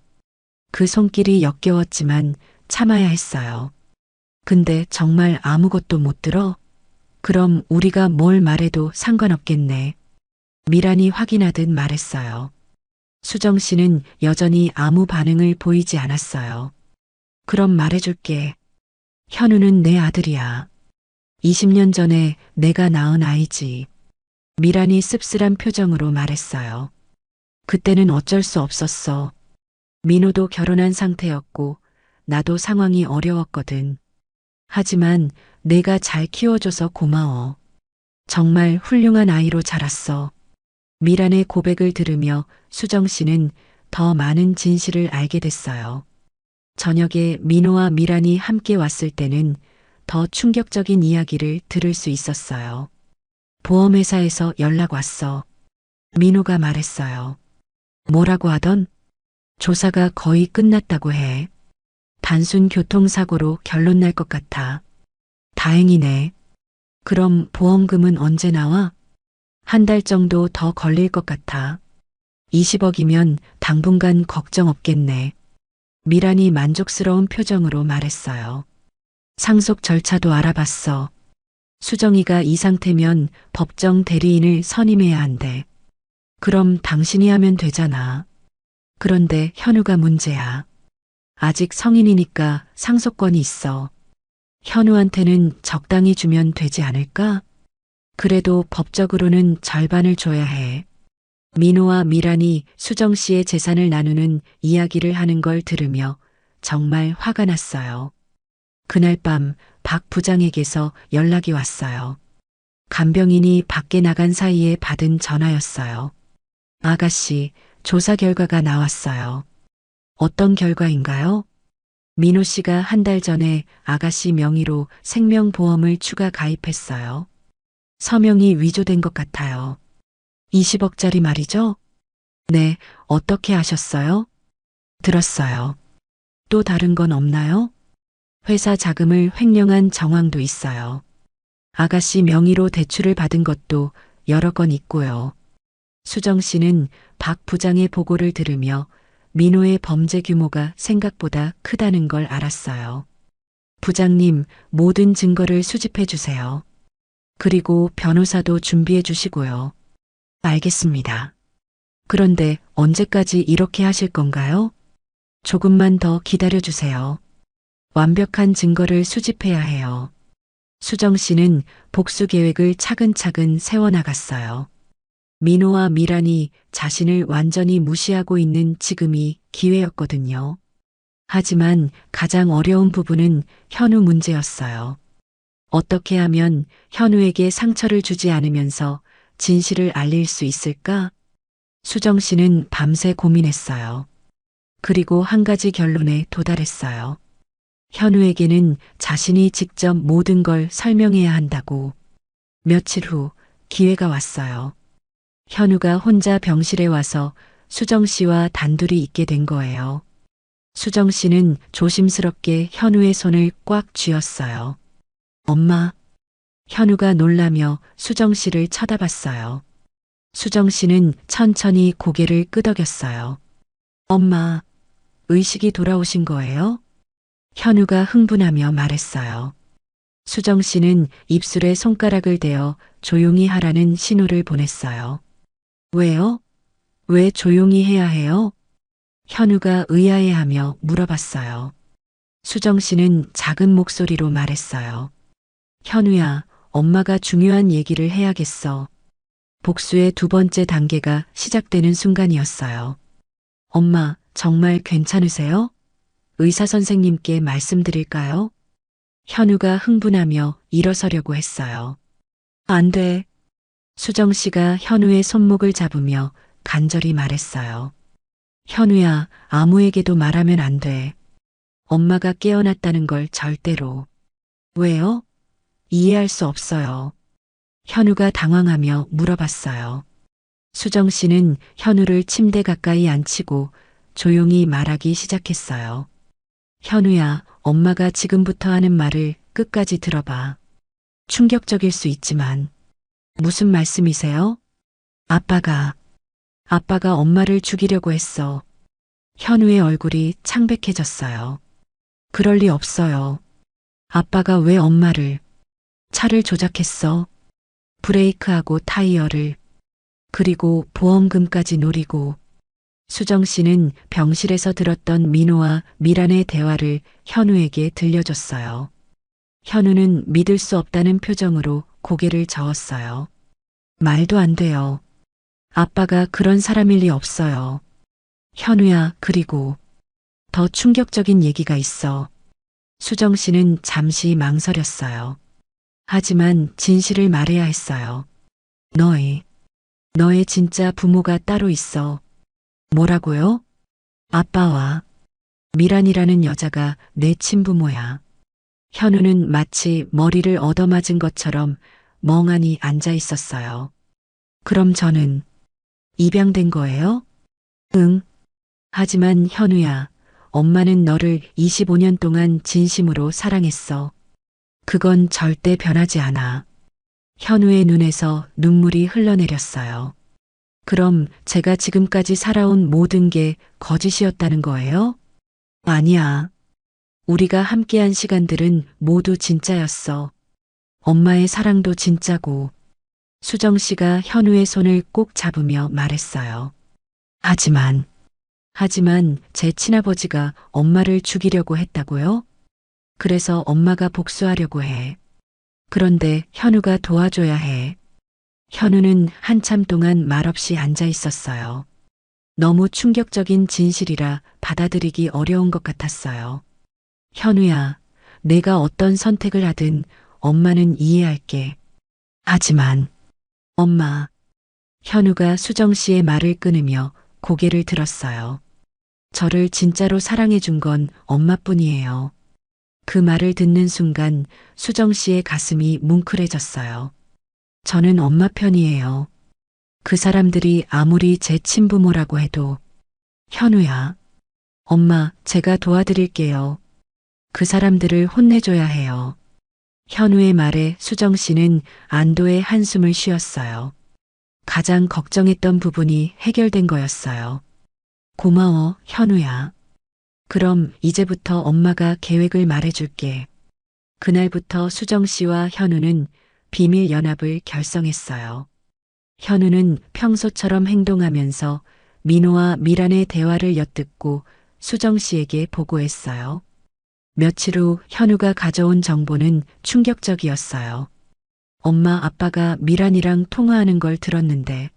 Speaker 2: 그 손길이 역겨웠지만 참아야 했어요. 근데 정말 아무것도 못 들어? 그럼 우리가 뭘 말해도 상관없겠네. 미란이 확인하듯 말했어요. 수정 씨는 여전히 아무 반응을 보이지 않았어요. 그럼 말해줄게. 현우는 내 아들이야. 20년 전에 내가 낳은 아이지. 미란이 씁쓸한 표정으로 말했어요. 그때는 어쩔 수 없었어. 민호도 결혼한 상태였고 나도 상황이 어려웠거든. 하지만 내가 잘 키워줘서 고마워. 정말 훌륭한 아이로 자랐어. 미란의 고백을 들으며 수정 씨는 더 많은 진실을 알게 됐어요. 저녁에 민호와 미란이 함께 왔을 때는 더 충격적인 이야기를 들을 수 있었어요. 보험회사에서 연락 왔어. 민호가 말했어요. 뭐라고 하던? 조사가 거의 끝났다고 해. 단순 교통사고로 결론 날 것 같아. 다행이네. 그럼 보험금은 언제 나와? 한 달 정도 더 걸릴 것 같아. 20억이면 당분간 걱정 없겠네. 미란이 만족스러운 표정으로 말했어요. 상속 절차도 알아봤어. 수정이가 이 상태면 법정 대리인을 선임해야 한대. 그럼 당신이 하면 되잖아. 그런데 현우가 문제야. 아직 성인이니까 상속권이 있어. 현우한테는 적당히 주면 되지 않을까? 그래도 법적으로는 절반을 줘야 해. 민호와 미란이 수정 씨의 재산을 나누는 이야기를 하는 걸 들으며 정말 화가 났어요. 그날 밤 박 부장에게서 연락이 왔어요. 간병인이 밖에 나간 사이에 받은 전화였어요. 아가씨, 조사 결과가 나왔어요. 어떤 결과인가요? 민호 씨가 한 달 전에 아가씨 명의로 생명보험을 추가 가입했어요. 서명이 위조된 것 같아요. 20억짜리 말이죠? 네, 어떻게 아셨어요? 들었어요. 또 다른 건 없나요? 회사 자금을 횡령한 정황도 있어요. 아가씨 명의로 대출을 받은 것도 여러 건 있고요. 수정 씨는 박 부장의 보고를 들으며 민호의 범죄 규모가 생각보다 크다는 걸 알았어요. 부장님, 모든 증거를 수집해 주세요. 그리고 변호사도 준비해 주시고요. 알겠습니다. 그런데 언제까지 이렇게 하실 건가요? 조금만 더 기다려 주세요. 완벽한 증거를 수집해야 해요. 수정 씨는 복수 계획을 차근차근 세워나갔어요. 민호와 미란이 자신을 완전히 무시하고 있는 지금이 기회였거든요. 하지만 가장 어려운 부분은 현우 문제였어요. 어떻게 하면 현우에게 상처를 주지 않으면서 진실을 알릴 수 있을까? 수정 씨는 밤새 고민했어요. 그리고 한 가지 결론에 도달했어요. 현우에게는 자신이 직접 모든 걸 설명해야 한다고. 며칠 후 기회가 왔어요. 현우가 혼자 병실에 와서 수정 씨와 단둘이 있게 된 거예요. 수정 씨는 조심스럽게 현우의 손을 꽉 쥐었어요. 엄마. 현우가 놀라며 수정 씨를 쳐다봤어요. 수정 씨는 천천히 고개를 끄덕였어요. 엄마, 의식이 돌아오신 거예요? 현우가 흥분하며 말했어요. 수정 씨는 입술에 손가락을 대어 조용히 하라는 신호를 보냈어요. 왜요? 왜 조용히 해야 해요? 현우가 의아해하며 물어봤어요. 수정 씨는 작은 목소리로 말했어요. 현우야, 엄마가 중요한 얘기를 해야겠어. 복수의 두 번째 단계가 시작되는 순간이었어요. 엄마, 정말 괜찮으세요? 의사 선생님께 말씀드릴까요? 현우가 흥분하며 일어서려고 했어요. 안 돼. 수정 씨가 현우의 손목을 잡으며 간절히 말했어요. 현우야, 아무에게도 말하면 안 돼. 엄마가 깨어났다는 걸 절대로. 왜요? 이해할 수 없어요. 현우가 당황하며 물어봤어요. 수정 씨는 현우를 침대 가까이 앉히고 조용히 말하기 시작했어요. 현우야, 엄마가 지금부터 하는 말을 끝까지 들어봐. 충격적일 수 있지만. 무슨 말씀이세요? 아빠가 엄마를 죽이려고 했어. 현우의 얼굴이 창백해졌어요. 그럴 리 없어요. 아빠가 왜 엄마를, 차를 조작했어. 브레이크하고 타이어를, 그리고 보험금까지 노리고. 수정 씨는 병실에서 들었던 민호와 미란의 대화를 현우에게 들려줬어요. 현우는 믿을 수 없다는 표정으로 고개를 저었어요. 말도 안 돼요. 아빠가 그런 사람일 리 없어요. 현우야, 그리고 더 충격적인 얘기가 있어. 수정 씨는 잠시 망설였어요. 하지만 진실을 말해야 했어요. 너의 진짜 부모가 따로 있어. 뭐라고요? 아빠와 미란이라는 여자가 내 친부모야. 현우는 마치 머리를 얻어맞은 것처럼 멍하니 앉아 있었어요. 그럼 저는 입양된 거예요? 응. 하지만 현우야, 엄마는 너를 25년 동안 진심으로 사랑했어. 그건 절대 변하지 않아. 현우의 눈에서 눈물이 흘러내렸어요. 그럼 제가 지금까지 살아온 모든 게 거짓이었다는 거예요? 아니야. 우리가 함께한 시간들은 모두 진짜였어. 엄마의 사랑도 진짜고. 수정 씨가 현우의 손을 꼭 잡으며 말했어요. 하지만 제 친아버지가 엄마를 죽이려고 했다고요? 그래서 엄마가 복수하려고 해. 그런데 현우가 도와줘야 해. 현우는 한참 동안 말없이 앉아 있었어요. 너무 충격적인 진실이라 받아들이기 어려운 것 같았어요. 현우야, 내가 어떤 선택을 하든 엄마는 이해할게. 하지만 엄마. 현우가 수정 씨의 말을 끊으며 고개를 들었어요. 저를 진짜로 사랑해 준 건 엄마뿐이에요. 그 말을 듣는 순간 수정 씨의 가슴이 뭉클해졌어요. 저는 엄마 편이에요. 그 사람들이 아무리 제 친부모라고 해도. 현우야. 엄마, 제가 도와드릴게요. 그 사람들을 혼내줘야 해요. 현우의 말에 수정 씨는 안도의 한숨을 쉬었어요. 가장 걱정했던 부분이 해결된 거였어요. 고마워, 현우야. 그럼 이제부터 엄마가 계획을 말해줄게. 그날부터 수정 씨와 현우는 비밀 연합을 결성했어요. 현우는 평소처럼 행동하면서 민호와 미란의 대화를 엿듣고 수정 씨에게 보고했어요. 며칠 후 현우가 가져온 정보는 충격적이었어요. 엄마 아빠가 미란이랑 통화하는 걸 들었는데.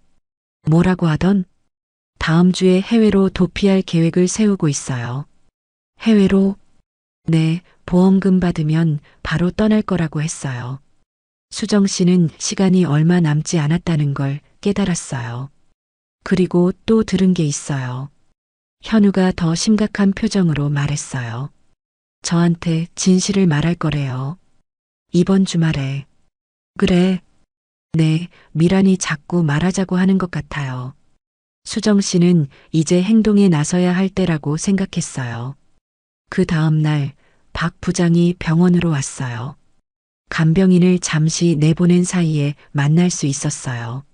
Speaker 2: 뭐라고 하던? 다음 주에 해외로 도피할 계획을 세우고 있어요. 해외로? 네, 보험금 받으면 바로 떠날 거라고 했어요. 수정 씨는 시간이 얼마 남지 않았다는 걸 깨달았어요. 그리고 또 들은 게 있어요. 현우가 더 심각한 표정으로 말했어요. 저한테 진실을 말할 거래요. 이번 주말에. 그래. 네, 미란이 자꾸 말하자고 하는 것 같아요. 수정 씨는 이제 행동에 나서야 할 때라고 생각했어요. 그 다음 날 박 부장이 병원으로 왔어요. 간병인을 잠시 내보낸 사이에 만날 수 있었어요.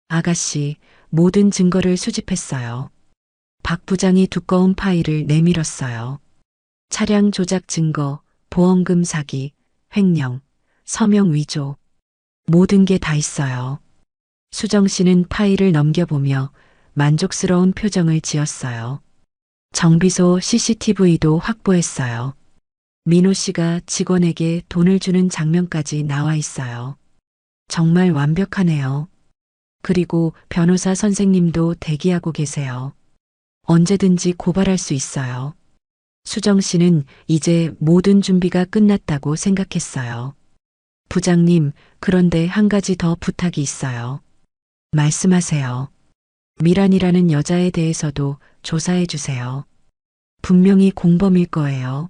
Speaker 2: 아가씨, 모든 증거를 수집했어요. 박 부장이 두꺼운 파일을 내밀었어요. 차량 조작 증거, 보험금 사기, 횡령, 서명 위조. 모든 게 다 있어요. 수정 씨는 파일을 넘겨보며 만족스러운 표정을 지었어요. 정비소 CCTV도 확보했어요. 민호 씨가 직원에게 돈을 주는 장면까지 나와 있어요. 정말 완벽하네요. 그리고 변호사 선생님도 대기하고 계세요. 언제든지 고발할 수 있어요. 수정 씨는 이제 모든 준비가 끝났다고 생각했어요. 부장님, 그런데 한 가지 더 부탁이 있어요. 말씀하세요. 미란이라는 여자에 대해서도 조사해 주세요. 분명히 공범일 거예요.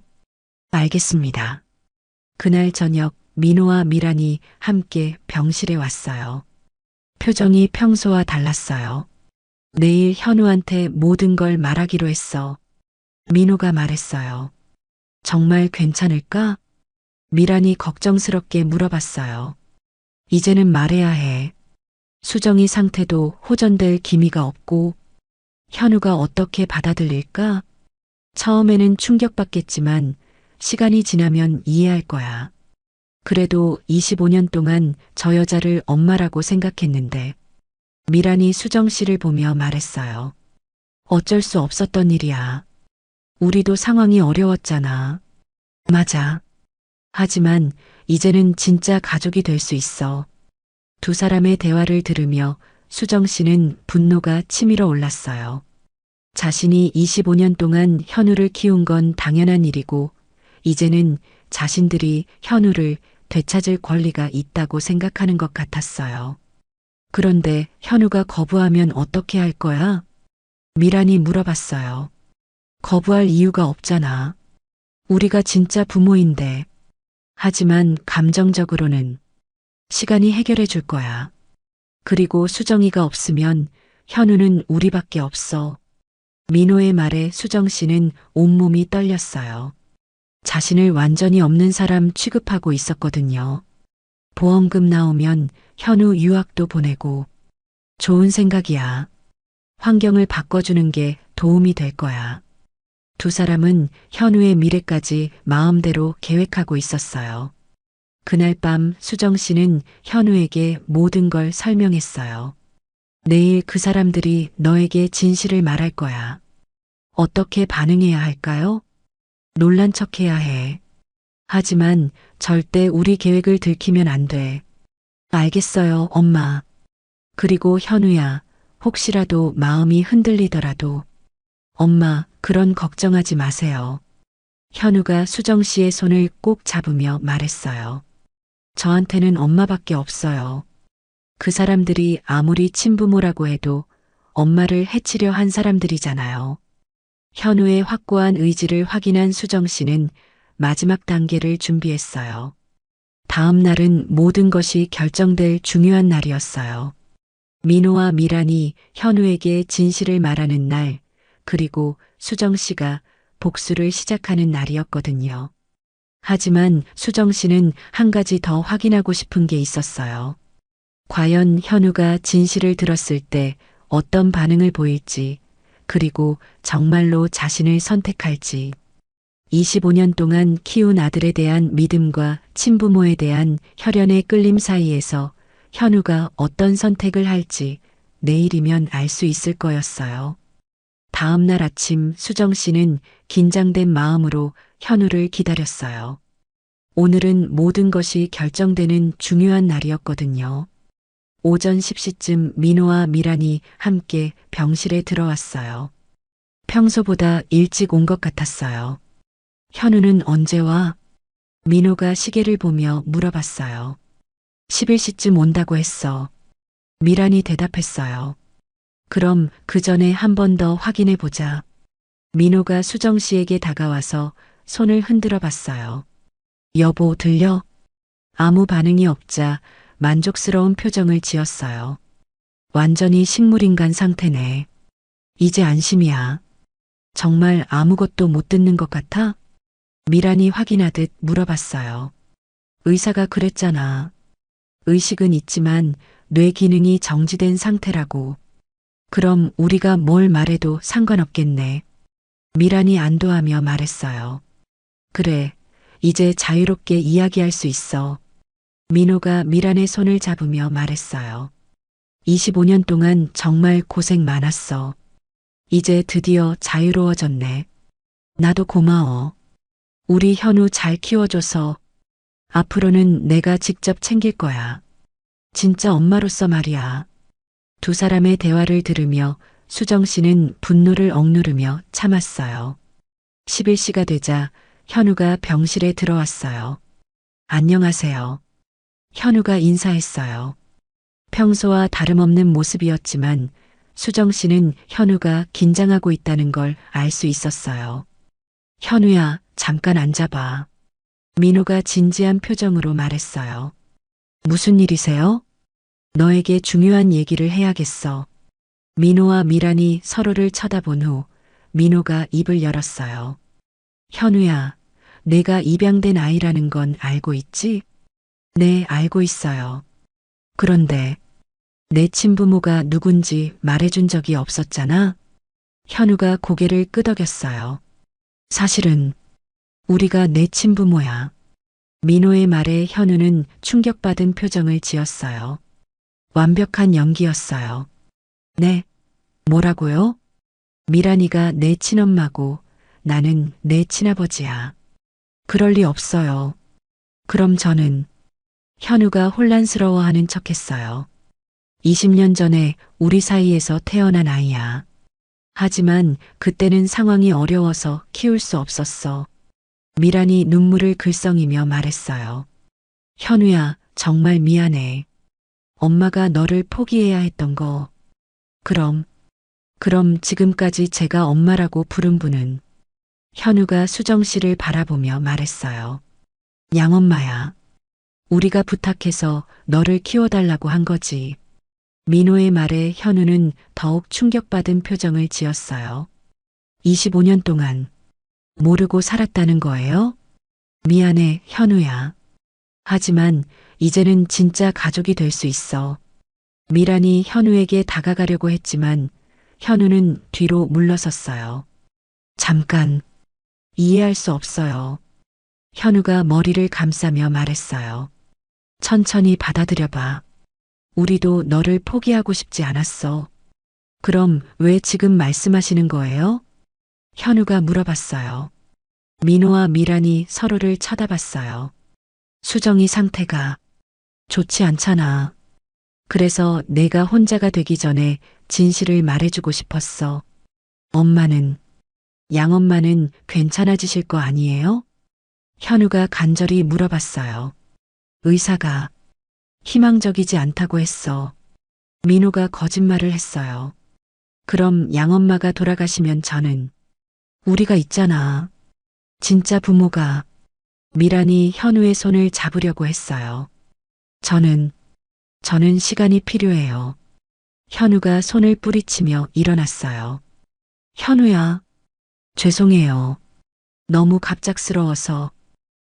Speaker 2: 알겠습니다. 그날 저녁 민호와 미란이 함께 병실에 왔어요. 표정이 평소와 달랐어요. 내일 현우한테 모든 걸 말하기로 했어. 민호가 말했어요. 정말 괜찮을까? 미란이 걱정스럽게 물어봤어요. 이제는 말해야 해. 수정이 상태도 호전될 기미가 없고 현우가 어떻게 받아들일까? 처음에는 충격받겠지만 시간이 지나면 이해할 거야. 그래도 25년 동안 저 여자를 엄마라고 생각했는데 미란이 수정 씨를 보며 말했어요. 어쩔 수 없었던 일이야. 우리도 상황이 어려웠잖아. 맞아. 하지만 이제는 진짜 가족이 될 수 있어. 두 사람의 대화를 들으며 수정 씨는 분노가 치밀어 올랐어요. 자신이 25년 동안 현우를 키운 건 당연한 일이고 이제는 자신들이 현우를 되찾을 권리가 있다고 생각하는 것 같았어요. 그런데 현우가 거부하면 어떻게 할 거야? 미란이 물어봤어요. 거부할 이유가 없잖아. 우리가 진짜 부모인데. 하지만 감정적으로는 시간이 해결해 줄 거야. 그리고 수정이가 없으면 현우는 우리밖에 없어. 민호의 말에 수정 씨는 온몸이 떨렸어요. 자신을 완전히 없는 사람 취급하고 있었거든요. 보험금 나오면 현우 유학도 보내고. 좋은 생각이야. 환경을 바꿔주는 게 도움이 될 거야. 두 사람은 현우의 미래까지 마음대로 계획하고 있었어요. 그날 밤 수정 씨는 현우에게 모든 걸 설명했어요. 내일 그 사람들이 너에게 진실을 말할 거야. 어떻게 반응해야 할까요? 놀란 척해야 해. 하지만 절대 우리 계획을 들키면 안 돼. 알겠어요, 엄마. 그리고 현우야, 혹시라도 마음이 흔들리더라도 엄마, 그런 걱정하지 마세요. 현우가 수정 씨의 손을 꼭 잡으며 말했어요. 저한테는 엄마밖에 없어요. 그 사람들이 아무리 친부모라고 해도 엄마를 해치려 한 사람들이잖아요. 현우의 확고한 의지를 확인한 수정 씨는 마지막 단계를 준비했어요. 다음 날은 모든 것이 결정될 중요한 날이었어요. 민호와 미란이 현우에게 진실을 말하는 날, 그리고 수정 씨가 복수를 시작하는 날이었거든요. 하지만 수정 씨는 한 가지 더 확인하고 싶은 게 있었어요. 과연 현우가 진실을 들었을 때 어떤 반응을 보일지, 그리고 정말로 자신을 선택할지. 25년 동안 키운 아들에 대한 믿음과 친부모에 대한 혈연의 끌림 사이에서 현우가 어떤 선택을 할지 내일이면 알 수 있을 거였어요. 다음 날 아침 수정 씨는 긴장된 마음으로 현우를 기다렸어요. 오늘은 모든 것이 결정되는 중요한 날이었거든요. 오전 10시쯤 민호와 미란이 함께 병실에 들어왔어요. 평소보다 일찍 온 것 같았어요. 현우는 언제 와? 민호가 시계를 보며 물어봤어요. 11시쯤 온다고 했어. 미란이 대답했어요. 그럼 그 전에 한 번 더 확인해 보자. 민호가 수정 씨에게 다가와서 손을 흔들어 봤어요. 여보, 들려? 아무 반응이 없자 만족스러운 표정을 지었어요. 완전히 식물인간 상태네. 이제 안심이야. 정말 아무것도 못 듣는 것 같아? 미란이 확인하듯 물어봤어요. 의사가 그랬잖아. 의식은 있지만 뇌 기능이 정지된 상태라고. 그럼 우리가 뭘 말해도 상관없겠네. 미란이 안도하며 말했어요. 그래, 이제 자유롭게 이야기할 수 있어. 민호가 미란의 손을 잡으며 말했어요. 25년 동안 정말 고생 많았어. 이제 드디어 자유로워졌네. 나도 고마워. 우리 현우 잘 키워줘서 앞으로는 내가 직접 챙길 거야. 진짜 엄마로서 말이야. 두 사람의 대화를 들으며 수정 씨는 분노를 억누르며 참았어요. 11시가 되자 현우가 병실에 들어왔어요. 안녕하세요. 현우가 인사했어요. 평소와 다름없는 모습이었지만 수정 씨는 현우가 긴장하고 있다는 걸 알 수 있었어요. 현우야, 잠깐 앉아봐. 민호가 진지한 표정으로 말했어요. 무슨 일이세요? 너에게 중요한 얘기를 해야겠어. 민호와 미란이 서로를 쳐다본 후 민호가 입을 열었어요. 현우야, 내가 입양된 아이라는 건 알고 있지? 네, 알고 있어요. 그런데 내 친부모가 누군지 말해준 적이 없었잖아. 현우가 고개를 끄덕였어요. 사실은 우리가 내 친부모야. 민호의 말에 현우는 충격받은 표정을 지었어요. 완벽한 연기였어요. 네, 뭐라고요? 미란이가 내 친엄마고 나는 내 친아버지야. 그럴 리 없어요. 그럼 저는 현우가 혼란스러워하는 척했어요. 20년 전에 우리 사이에서 태어난 아이야. 하지만 그때는 상황이 어려워서 키울 수 없었어. 미란이 눈물을 글썽이며 말했어요. 현우야, 정말 미안해. 엄마가 너를 포기해야 했던 거. 그럼 지금까지 제가 엄마라고 부른 분은 현우가 수정 씨를 바라보며 말했어요. 양엄마야. 우리가 부탁해서 너를 키워달라고 한 거지. 민호의 말에 현우는 더욱 충격받은 표정을 지었어요. 25년 동안 모르고 살았다는 거예요? 미안해, 현우야. 하지만 이제는 진짜 가족이 될 수 있어. 미란이 현우에게 다가가려고 했지만 현우는 뒤로 물러섰어요. 잠깐, 이해할 수 없어요. 현우가 머리를 감싸며 말했어요. 천천히 받아들여봐. 우리도 너를 포기하고 싶지 않았어. 그럼 왜 지금 말씀하시는 거예요? 현우가 물어봤어요. 민호와 미란이 서로를 쳐다봤어요. 수정이 상태가 좋지 않잖아. 그래서 내가 혼자가 되기 전에 진실을 말해주고 싶었어. 엄마는, 양엄마는 괜찮아지실 거 아니에요? 현우가 간절히 물어봤어요. 의사가 희망적이지 않다고 했어. 민호가 거짓말을 했어요. 그럼 양엄마가 돌아가시면 저는 우리가 있잖아. 진짜 부모가. 미란이 현우의 손을 잡으려고 했어요. 저는 시간이 필요해요. 현우가 손을 뿌리치며 일어났어요. 현우야, 죄송해요. 너무 갑작스러워서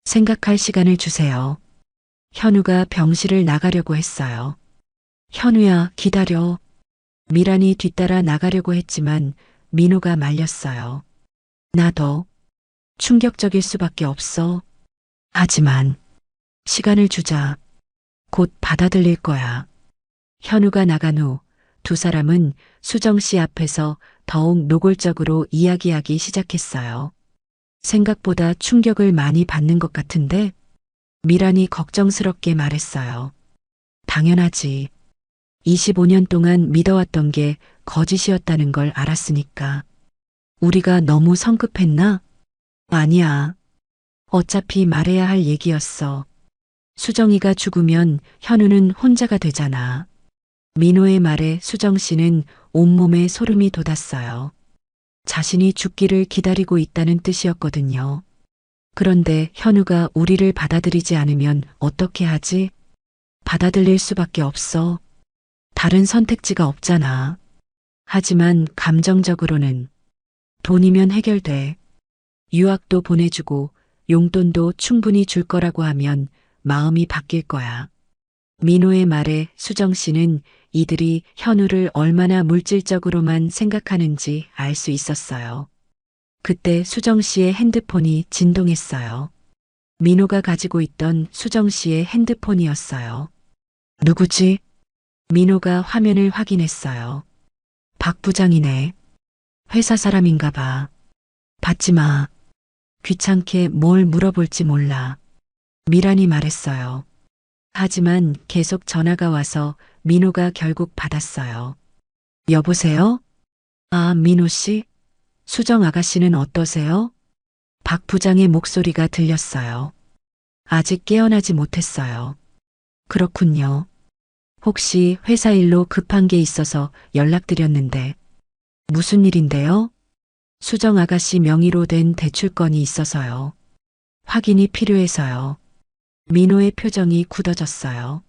Speaker 2: 생각할 시간을 주세요. 현우가 병실을 나가려고 했어요. 현우야, 기다려. 미란이 뒤따라 나가려고 했지만 민호가 말렸어요. 나도 충격적일 수밖에 없어. 하지만 시간을 주자. 곧 받아들일 거야. 현우가 나간 후 두 사람은 수정 씨 앞에서 더욱 노골적으로 이야기하기 시작했어요. 생각보다 충격을 많이 받는 것 같은데? 미란이 걱정스럽게 말했어요. 당연하지. 25년 동안 믿어왔던 게 거짓이었다는 걸 알았으니까. 우리가 너무 성급했나? 아니야. 어차피 말해야 할 얘기였어. 수정이가 죽으면 현우는 혼자가 되잖아. 민호의 말에 수정 씨는 온몸에 소름이 돋았어요. 자신이 죽기를 기다리고 있다는 뜻이었거든요. 그런데 현우가 우리를 받아들이지 않으면 어떻게 하지? 받아들일 수밖에 없어. 다른 선택지가 없잖아. 하지만 감정적으로는 돈이면 해결돼. 유학도 보내주고 용돈도 충분히 줄 거라고 하면 마음이 바뀔 거야. 민호의 말에 수정 씨는 이들이 현우를 얼마나 물질적으로만 생각하는지 알 수 있었어요. 그때 수정 씨의 핸드폰이 진동했어요. 민호가 가지고 있던 수정 씨의 핸드폰이었어요. 누구지? 민호가 화면을 확인했어요. 박 부장이네. 회사 사람인가 봐. 받지 마. 귀찮게 뭘 물어볼지 몰라. 미란이 말했어요. 하지만 계속 전화가 와서 민호가 결국 받았어요. 여보세요? 아, 민호 씨? 수정 아가씨는 어떠세요? 박 부장의 목소리가 들렸어요. 아직 깨어나지 못했어요. 그렇군요. 혹시 회사 일로 급한 게 있어서 연락드렸는데 무슨 일인데요? 수정 아가씨 명의로 된 대출건이 있어서요. 확인이 필요해서요. 민호의 표정이 굳어졌어요.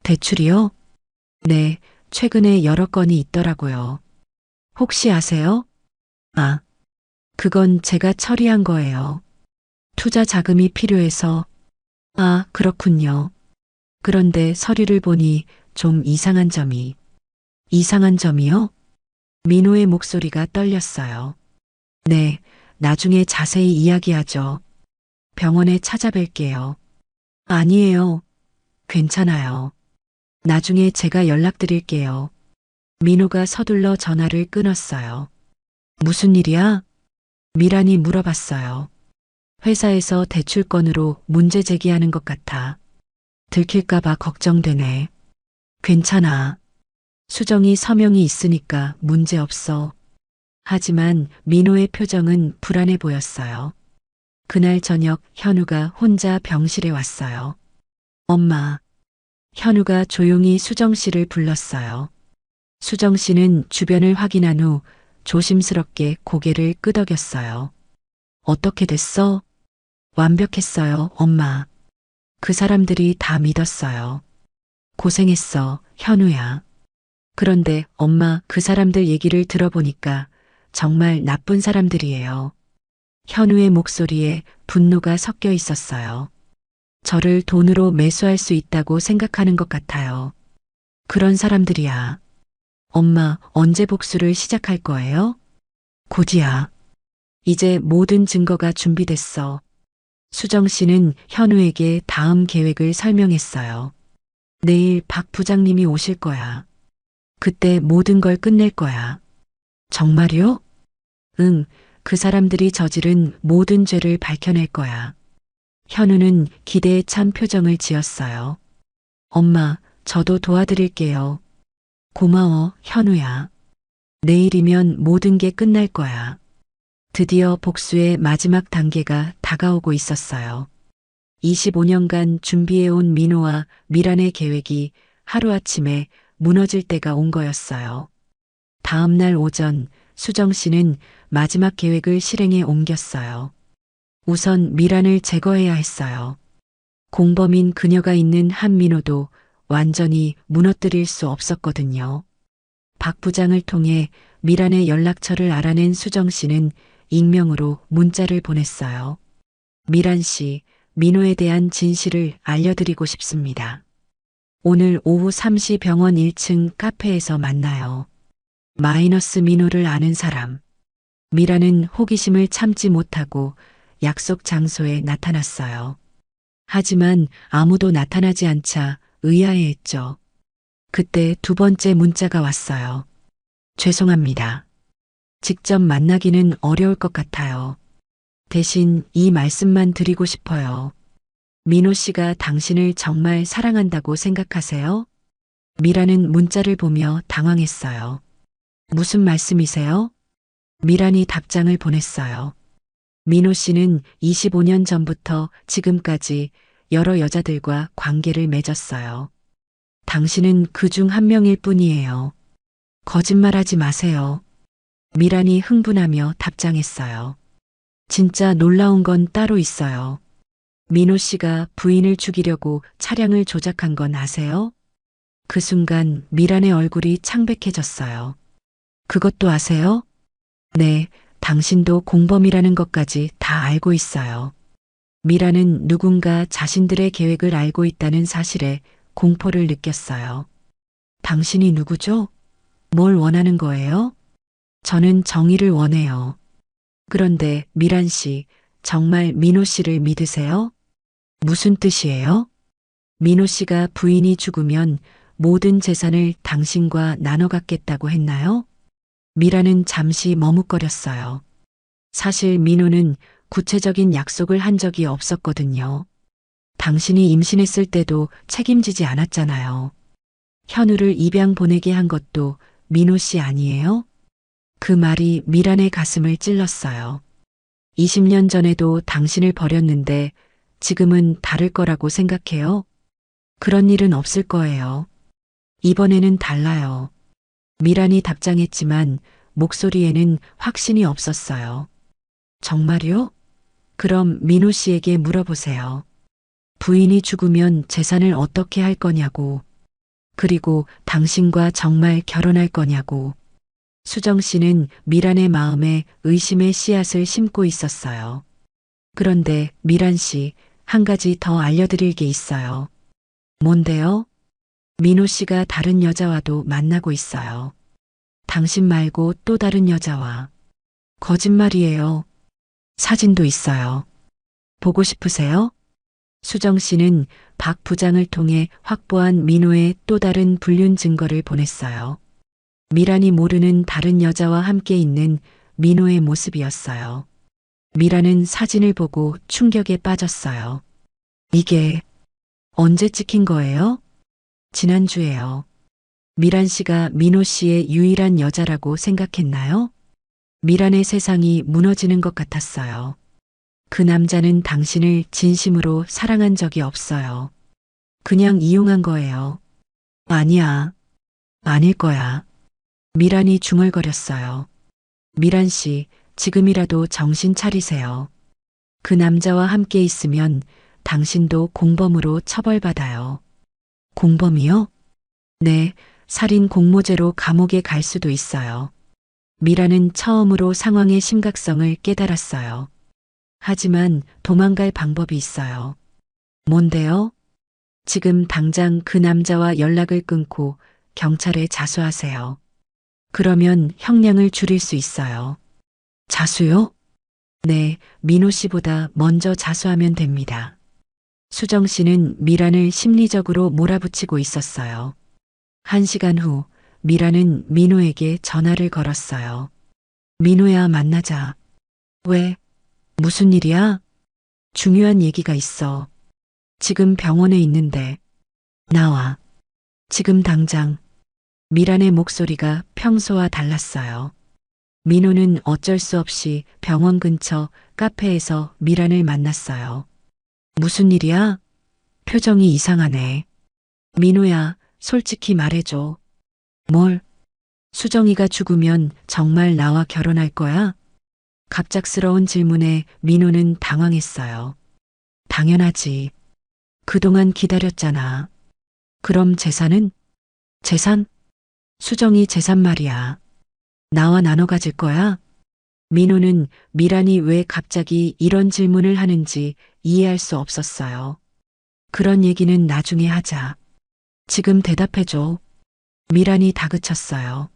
Speaker 2: 대출이요? 네, 최근에 여러 건이 있더라고요. 혹시 아세요? 아, 그건 제가 처리한 거예요. 투자 자금이 필요해서. 아, 그렇군요. 그런데 서류를 보니 좀 이상한 점이. 이상한 점이요? 민호의 목소리가 떨렸어요. 네, 나중에 자세히 이야기하죠. 병원에 찾아뵐게요. 아니에요. 괜찮아요. 나중에 제가 연락드릴게요. 민호가 서둘러 전화를 끊었어요. 무슨 일이야? 미란이 물어봤어요. 회사에서 대출건으로 문제 제기하는 것 같아. 들킬까봐 걱정되네. 괜찮아. 수정이 서명이 있으니까 문제 없어. 하지만 민호의 표정은 불안해 보였어요. 그날 저녁 현우가 혼자 병실에 왔어요. 엄마. 현우가 조용히 수정 씨를 불렀어요. 수정 씨는 주변을 확인한 후 조심스럽게 고개를 끄덕였어요. 어떻게 됐어? 완벽했어요, 엄마. 그 사람들이 다 믿었어요. 고생했어, 현우야. 그런데 엄마, 그 사람들 얘기를 들어보니까 정말 나쁜 사람들이에요. 현우의 목소리에 분노가 섞여 있었어요. 저를 돈으로 매수할 수 있다고 생각하는 것 같아요. 그런 사람들이야. 엄마, 언제 복수를 시작할 거예요? 곧이야. 이제 모든 증거가 준비됐어. 수정 씨는 현우에게 다음 계획을 설명했어요. 내일 박 부장님이 오실 거야. 그때 모든 걸 끝낼 거야. 정말요? 응, 그 사람들이 저지른 모든 죄를 밝혀낼 거야. 현우는 기대에 찬 표정을 지었어요. 엄마, 저도 도와드릴게요. 고마워, 현우야. 내일이면 모든 게 끝날 거야. 드디어 복수의 마지막 단계가 다가오고 있었어요. 25년간 준비해온 민호와 미란의 계획이 하루아침에 무너질 때가 온 거였어요. 다음 날 오전 수정 씨는 마지막 계획을 실행에 옮겼어요. 우선 미란을 제거해야 했어요. 공범인 그녀가 있는 한민호도 완전히 무너뜨릴 수 없었거든요. 박 부장을 통해 미란의 연락처를 알아낸 수정 씨는 익명으로 문자를 보냈어요. 미란 씨, 민호에 대한 진실을 알려드리고 싶습니다. 오늘 오후 3시 병원 1층 카페에서 만나요. 마이너스 민호를 아는 사람. 미란은 호기심을 참지 못하고 약속 장소에 나타났어요. 하지만 아무도 나타나지 않자 의아해했죠. 그때 두 번째 문자가 왔어요. 죄송합니다. 직접 만나기는 어려울 것 같아요. 대신 이 말씀만 드리고 싶어요. 민호 씨가 당신을 정말 사랑한다고 생각하세요? 미란은 문자를 보며 당황했어요. 무슨 말씀이세요? 미란이 답장을 보냈어요. 민호 씨는 25년 전부터 지금까지 여러 여자들과 관계를 맺었어요. 당신은 그 중 한 명일 뿐이에요. 거짓말하지 마세요. 미란이 흥분하며 답장했어요. 진짜 놀라운 건 따로 있어요. 민호 씨가 부인을 죽이려고 차량을 조작한 건 아세요? 그 순간 미란의 얼굴이 창백해졌어요. 그것도 아세요? 네, 당신도 공범이라는 것까지 다 알고 있어요. 미란은 누군가 자신들의 계획을 알고 있다는 사실에 공포를 느꼈어요. 당신이 누구죠? 뭘 원하는 거예요? 저는 정의를 원해요. 그런데 미란 씨, 정말 민호 씨를 믿으세요? 무슨 뜻이에요? 민호 씨가 부인이 죽으면 모든 재산을 당신과 나눠 갖겠다고 했나요? 미라는 잠시 머뭇거렸어요. 사실 민호는 구체적인 약속을 한 적이 없었거든요. 당신이 임신했을 때도 책임지지 않았잖아요. 현우를 입양 보내게 한 것도 민호 씨 아니에요? 그 말이 미란의 가슴을 찔렀어요. 20년 전에도 당신을 버렸는데 지금은 다를 거라고 생각해요? 그런 일은 없을 거예요. 이번에는 달라요. 미란이 답장했지만 목소리에는 확신이 없었어요. 정말요? 그럼 민호 씨에게 물어보세요. 부인이 죽으면 재산을 어떻게 할 거냐고. 그리고 당신과 정말 결혼할 거냐고. 수정 씨는 미란의 마음에 의심의 씨앗을 심고 있었어요. 그런데 미란 씨, 한 가지 더 알려드릴 게 있어요. 뭔데요? 민호 씨가 다른 여자와도 만나고 있어요. 당신 말고 또 다른 여자와. 거짓말이에요. 사진도 있어요. 보고 싶으세요? 수정 씨는 박 부장을 통해 확보한 민호의 또 다른 불륜 증거를 보냈어요. 미란이 모르는 다른 여자와 함께 있는 민호의 모습이었어요. 미란은 사진을 보고 충격에 빠졌어요. 이게 언제 찍힌 거예요? 지난주에요. 미란 씨가 민호 씨의 유일한 여자라고 생각했나요? 미란의 세상이 무너지는 것 같았어요. 그 남자는 당신을 진심으로 사랑한 적이 없어요. 그냥 이용한 거예요. 아니야. 아닐 거야. 미란이 중얼거렸어요. 미란 씨, 지금이라도 정신 차리세요. 그 남자와 함께 있으면 당신도 공범으로 처벌받아요. 공범이요? 네, 살인 공모죄로 감옥에 갈 수도 있어요. 미라는 처음으로 상황의 심각성을 깨달았어요. 하지만 도망갈 방법이 있어요. 뭔데요? 지금 당장 그 남자와 연락을 끊고 경찰에 자수하세요. 그러면 형량을 줄일 수 있어요. 자수요? 네, 민호 씨보다 먼저 자수하면 됩니다. 수정 씨는 미란을 심리적으로 몰아붙이고 있었어요. 1시간 후 미란은 민호에게 전화를 걸었어요. 민호야, 만나자. 왜? 무슨 일이야? 중요한 얘기가 있어. 지금 병원에 있는데. 나와. 지금 당장. 미란의 목소리가 평소와 달랐어요. 민호는 어쩔 수 없이 병원 근처 카페에서 미란을 만났어요. 무슨 일이야? 표정이 이상하네. 민호야, 솔직히 말해줘. 뭘? 수정이가 죽으면 정말 나와 결혼할 거야? 갑작스러운 질문에 민호는 당황했어요. 당연하지. 그동안 기다렸잖아. 그럼 재산은? 재산? 수정이 재산 말이야. 나와 나눠 가질 거야? 민호는 미란이 왜 갑자기 이런 질문을 하는지 이해할 수 없었어요. 그런 얘기는 나중에 하자. 지금 대답해줘. 미란이 다그쳤어요.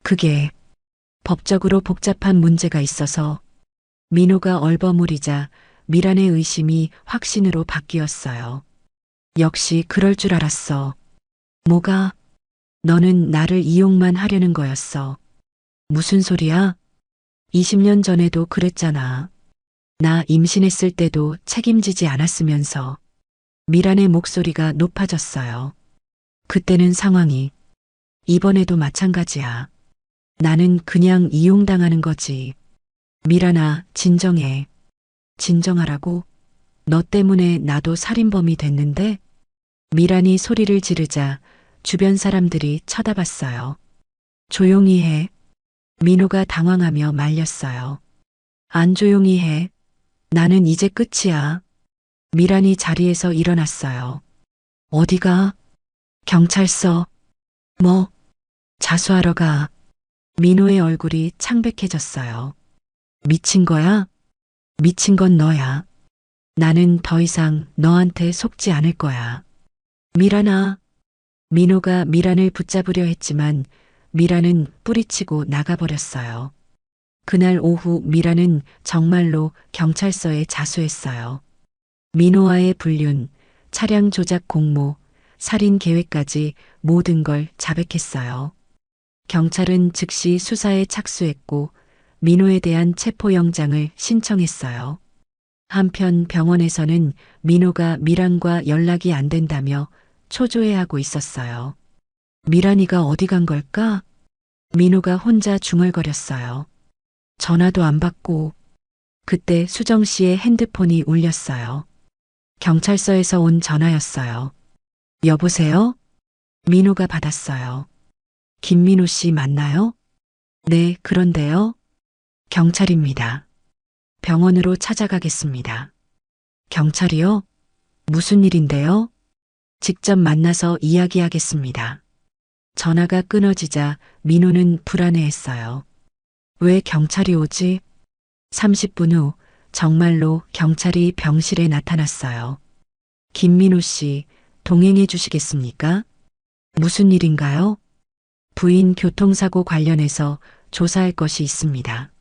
Speaker 2: 그게 법적으로 복잡한 문제가 있어서. 민호가 얼버무리자 미란의 의심이 확신으로 바뀌었어요. 역시 그럴 줄 알았어. 뭐가? 너는 나를 이용만 하려는 거였어. 무슨 소리야? 20년 전에도 그랬잖아. 나 임신했을 때도 책임지지 않았으면서. 미란의 목소리가 높아졌어요. 그때는 상황이. 이번에도 마찬가지야. 나는 그냥 이용당하는 거지. 미란아, 진정해. 진정하라고? 너 때문에 나도 살인범이 됐는데? 미란이 소리를 지르자 주변 사람들이 쳐다봤어요. 조용히 해. 민호가 당황하며 말렸어요. 안 조용히 해. 나는 이제 끝이야. 미란이 자리에서 일어났어요. 어디가? 경찰서. 뭐? 자수하러 가. 민호의 얼굴이 창백해졌어요. 미친 거야? 미친 건 너야. 나는 더 이상 너한테 속지 않을 거야. 미란아. 민호가 미란을 붙잡으려 했지만 미란은 뿌리치고 나가버렸어요. 그날 오후 미란은 정말로 경찰서에 자수했어요. 민호와의 불륜, 차량 조작 공모, 살인 계획까지 모든 걸 자백했어요. 경찰은 즉시 수사에 착수했고 민호에 대한 체포영장을 신청했어요. 한편 병원에서는 민호가 미란과 연락이 안 된다며 초조해하고 있었어요. 미란이가 어디 간 걸까? 민호가 혼자 중얼거렸어요. 전화도 안 받고. 그때 수정 씨의 핸드폰이 울렸어요. 경찰서에서 온 전화였어요. 여보세요? 민호가 받았어요. 김민호 씨 맞나요? 네, 그런데요. 경찰입니다. 병원으로 찾아가겠습니다. 경찰이요? 무슨 일인데요? 직접 만나서 이야기하겠습니다. 전화가 끊어지자 민호는 불안해했어요. 왜 경찰이 오지? 30분 후 정말로 경찰이 병실에 나타났어요. 김민호 씨, 동행해 주시겠습니까? 무슨 일인가요? 부인 교통사고 관련해서 조사할 것이 있습니다.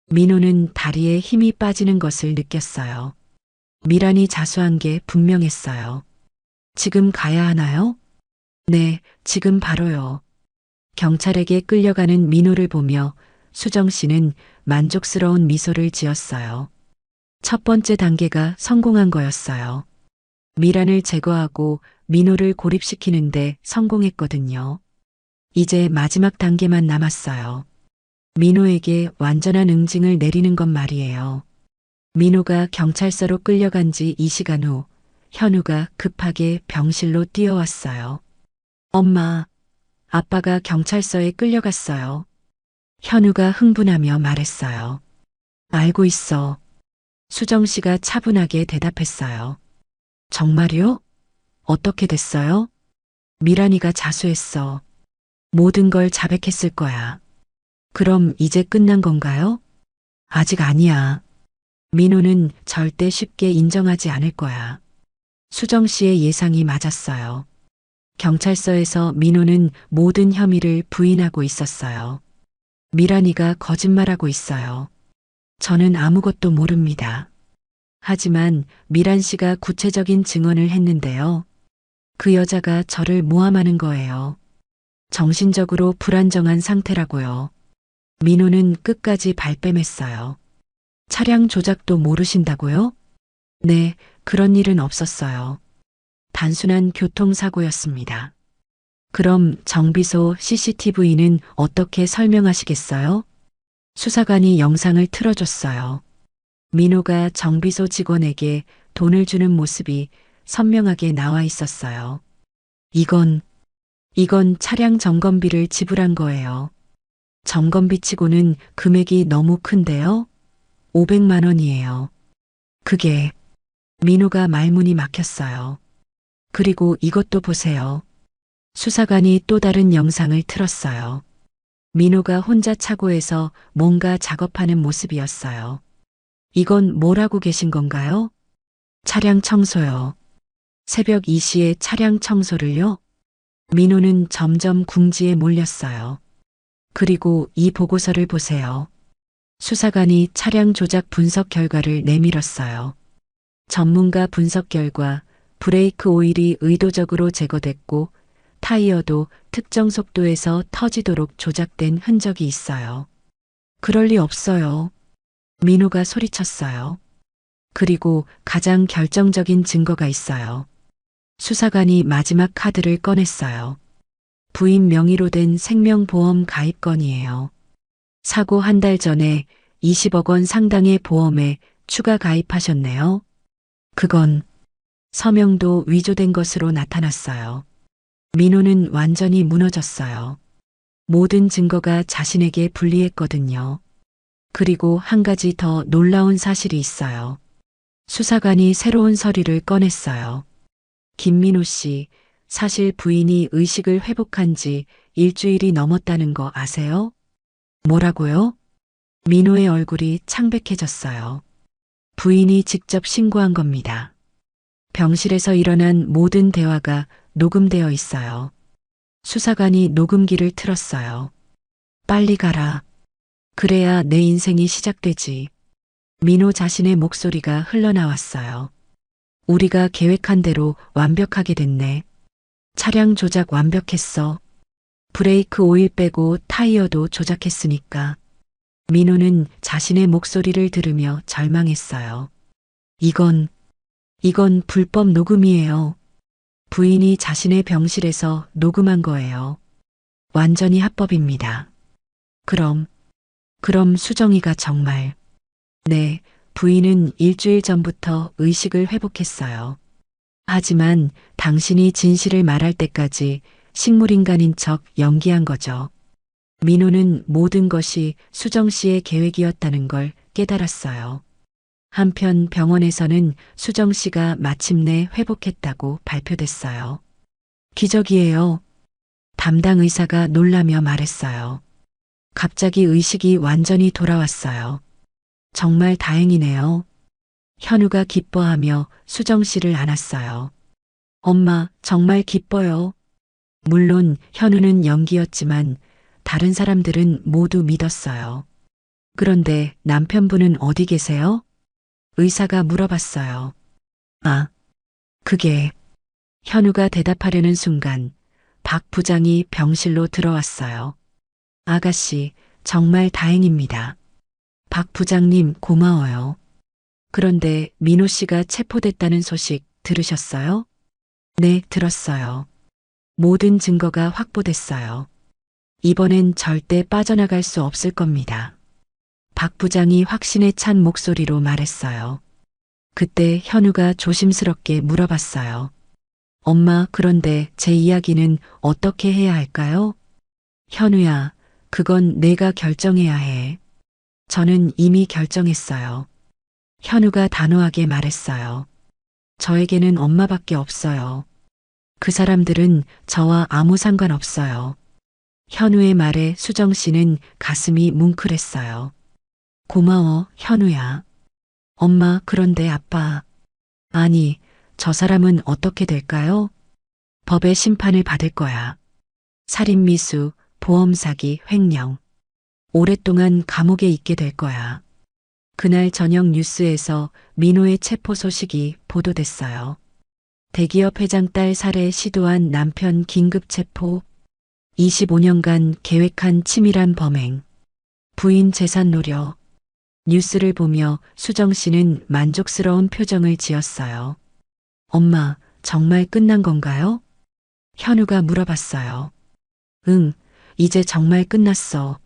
Speaker 2: 민호는 다리에 힘이 빠지는 것을 느꼈어요. 미란이 자수한 게 분명했어요. 지금 가야 하나요? 네, 지금 바로요. 경찰에게 끌려가는 민호를 보며 수정 씨는 만족스러운 미소를 지었어요. 첫 번째 단계가 성공한 거였어요. 미란을 제거하고 민호를 고립시키는데 성공했거든요. 이제 마지막 단계만 남았어요. 민호에게 완전한 응징을 내리는 것 말이에요. 민호가 경찰서로 끌려간 지 2시간 후 현우가 급하게 병실로 뛰어왔어요. 엄마, 아빠가 경찰서에 끌려갔어요. 현우가 흥분하며 말했어요. 알고 있어. 수정 씨가 차분하게 대답했어요. 정말요? 어떻게 됐어요? 미란이가 자수했어. 모든 걸 자백했을 거야. 그럼 이제 끝난 건가요? 아직 아니야. 민호는 절대 쉽게 인정하지 않을 거야. 수정 씨의 예상이 맞았어요. 경찰서에서 민호는 모든 혐의를 부인하고 있었어요. 미란이가 거짓말하고 있어요. 저는 아무것도 모릅니다. 하지만 미란 씨가 구체적인 증언을 했는데요. 그 여자가 저를 모함하는 거예요. 정신적으로 불안정한 상태라고요. 민호는 끝까지 발뺌했어요. 차량 조작도 모르신다고요? 네, 그런 일은 없었어요. 단순한 교통사고였습니다. 그럼 정비소 CCTV는 어떻게 설명하시겠어요? 수사관이 영상을 틀어줬어요. 민호가 정비소 직원에게 돈을 주는 모습이 선명하게 나와 있었어요. 이건 차량 점검비를 지불한 거예요. 점검비 치고는 금액이 너무 큰데요? 500만 원이에요. 그게 민호가 말문이 막혔어요. 그리고 이것도 보세요. 수사관이 또 다른 영상을 틀었어요. 민호가 혼자 차고에서 뭔가 작업하는 모습이었어요. 이건 뭘 하고 계신 건가요? 차량 청소요. 새벽 2시에 차량 청소를요? 민호는 점점 궁지에 몰렸어요. 그리고 이 보고서를 보세요. 수사관이 차량 조작 분석 결과를 내밀었어요. 전문가 분석 결과 브레이크 오일이 의도적으로 제거됐고 타이어도 특정 속도에서 터지도록 조작된 흔적이 있어요. 그럴 리 없어요. 민호가 소리쳤어요. 그리고 가장 결정적인 증거가 있어요. 수사관이 마지막 카드를 꺼냈어요. 부인 명의로 된 생명보험 가입건이에요. 사고 한 달 전에 20억 원 상당의 보험에 추가 가입하셨네요. 그건 서명도 위조된 것으로 나타났어요. 민호는 완전히 무너졌어요. 모든 증거가 자신에게 불리했거든요. 그리고 한 가지 더 놀라운 사실이 있어요. 수사관이 새로운 서류를 꺼냈어요. 김민호 씨, 사실 부인이 의식을 회복한 지 일주일이 넘었다는 거 아세요? 뭐라고요? 민호의 얼굴이 창백해졌어요. 부인이 직접 신고한 겁니다. 병실에서 일어난 모든 대화가 녹음되어 있어요. 수사관이 녹음기를 틀었어요. 빨리 가라. 그래야 내 인생이 시작되지. 민호 자신의 목소리가 흘러나왔어요. 우리가 계획한 대로 완벽하게 됐네. 차량 조작 완벽했어. 브레이크 오일 빼고 타이어도 조작했으니까. 민호는 자신의 목소리를 들으며 절망했어요. 이건 불법 녹음이에요. 부인이 자신의 병실에서 녹음한 거예요. 완전히 합법입니다. 그럼 수정이가 정말. 네, 부인은 일주일 전부터 의식을 회복했어요. 하지만 당신이 진실을 말할 때까지 식물인간인 척 연기한 거죠. 민호는 모든 것이 수정 씨의 계획이었다는 걸 깨달았어요. 한편 병원에서는 수정 씨가 마침내 회복했다고 발표됐어요. 기적이에요. 담당 의사가 놀라며 말했어요. 갑자기 의식이 완전히 돌아왔어요. 정말 다행이네요. 현우가 기뻐하며 수정 씨를 안았어요. 엄마, 정말 기뻐요. 물론 현우는 연기였지만 다른 사람들은 모두 믿었어요. 그런데 남편분은 어디 계세요? 의사가 물어봤어요. 아, 그게. 현우가 대답하려는 순간 박 부장이 병실로 들어왔어요. 아가씨, 정말 다행입니다. 박 부장님 고마워요. 그런데 민호 씨가 체포됐다는 소식 들으셨어요? 네, 들었어요. 모든 증거가 확보됐어요. 이번엔 절대 빠져나갈 수 없을 겁니다. 박 부장이 확신에 찬 목소리로 말했어요. 그때 현우가 조심스럽게 물어봤어요. 엄마, 그런데 제 이야기는 어떻게 해야 할까요? 현우야, 그건 내가 결정해야 해. 저는 이미 결정했어요. 현우가 단호하게 말했어요. 저에게는 엄마밖에 없어요. 그 사람들은 저와 아무 상관없어요. 현우의 말에 수정 씨는 가슴이 뭉클했어요. 고마워, 현우야. 엄마, 그런데 아빠. 아니, 저 사람은 어떻게 될까요? 법의 심판을 받을 거야. 살인미수, 보험사기, 횡령. 오랫동안 감옥에 있게 될 거야. 그날 저녁 뉴스에서 민호의 체포 소식이 보도됐어요. 대기업 회장 딸 살해 시도한 남편 긴급 체포, 25년간 계획한 치밀한 범행, 부인 재산 노려. 뉴스를 보며 수정 씨는 만족스러운 표정을 지었어요. 엄마, 정말 끝난 건가요? 현우가 물어봤어요. 응, 이제 정말 끝났어.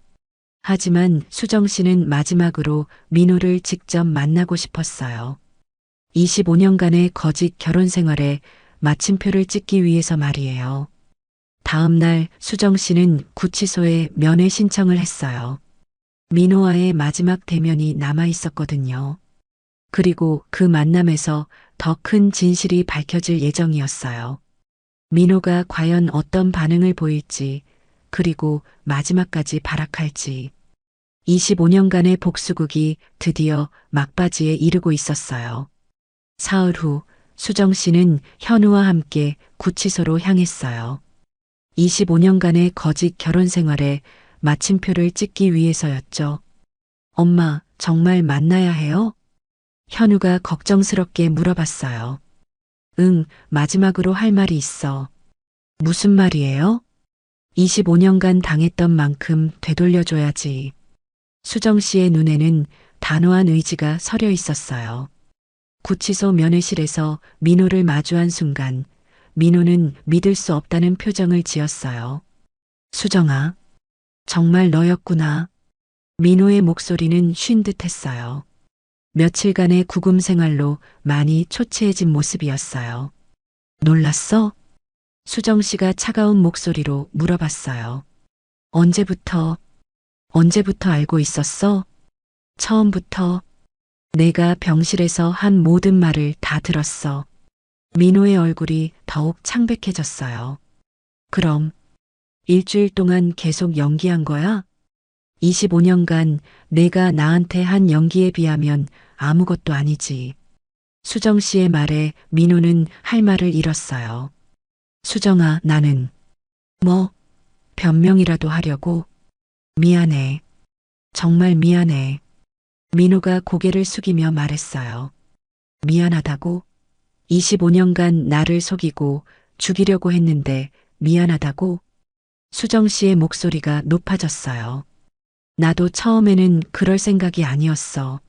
Speaker 2: 하지만 수정 씨는 마지막으로 민호를 직접 만나고 싶었어요. 25년간의 거짓 결혼 생활에 마침표를 찍기 위해서 말이에요. 다음 날 수정 씨는 구치소에 면회 신청을 했어요. 민호와의 마지막 대면이 남아 있었거든요. 그리고 그 만남에서 더 큰 진실이 밝혀질 예정이었어요. 민호가 과연 어떤 반응을 보일지, 그리고 마지막까지 발악할지. 25년간의 복수극이 드디어 막바지에 이르고 있었어요. 사흘 후 수정 씨는 현우와 함께 구치소로 향했어요. 25년간의 거짓 결혼 생활에 마침표를 찍기 위해서였죠. 엄마, 정말 만나야 해요? 현우가 걱정스럽게 물어봤어요. 응, 마지막으로 할 말이 있어. 무슨 말이에요? 25년간 당했던 만큼 되돌려줘야지. 수정 씨의 눈에는 단호한 의지가 서려 있었어요. 구치소 면회실에서 민호를 마주한 순간 민호는 믿을 수 없다는 표정을 지었어요. 수정아, 정말 너였구나. 민호의 목소리는 쉰 듯했어요. 며칠간의 구금 생활로 많이 초췌해진 모습이었어요. 놀랐어? 수정 씨가 차가운 목소리로 물어봤어요. 언제부터 알고 있었어? 처음부터. 내가 병실에서 한 모든 말을 다 들었어. 민호의 얼굴이 더욱 창백해졌어요. 그럼 일주일 동안 계속 연기한 거야? 25년간 내가 나한테 한 연기에 비하면 아무것도 아니지. 수정 씨의 말에 민호는 할 말을 잃었어요. 수정아, 나는 뭐 변명이라도 하려고. 미안해. 정말 미안해. 민호가 고개를 숙이며 말했어요. 미안하다고? 25년간 나를 속이고 죽이려고 했는데 미안하다고? 수정 씨의 목소리가 높아졌어요. 나도 처음에는 그럴 생각이 아니었어.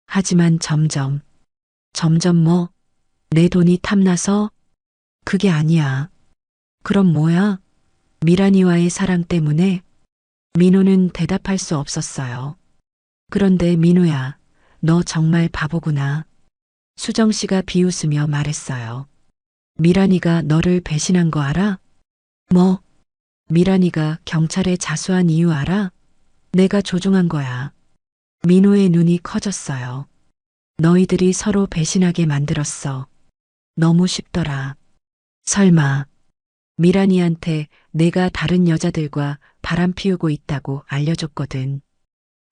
Speaker 2: 하지만 점점 뭐? 내 돈이 탐나서? 그게 아니야. 그럼 뭐야? 미란이와의 사랑 때문에? 민호는 대답할 수 없었어요. 그런데 민호야, 너 정말 바보구나. 수정 씨가 비웃으며 말했어요. 미란이가 너를 배신한 거 알아? 뭐? 미란이가 경찰에 자수한 이유 알아? 내가 조종한 거야. 민호의 눈이 커졌어요. 너희들이 서로 배신하게 만들었어. 너무 쉽더라. 설마 미란이한테 내가 다른 여자들과 바람 피우고 있다고 알려줬거든.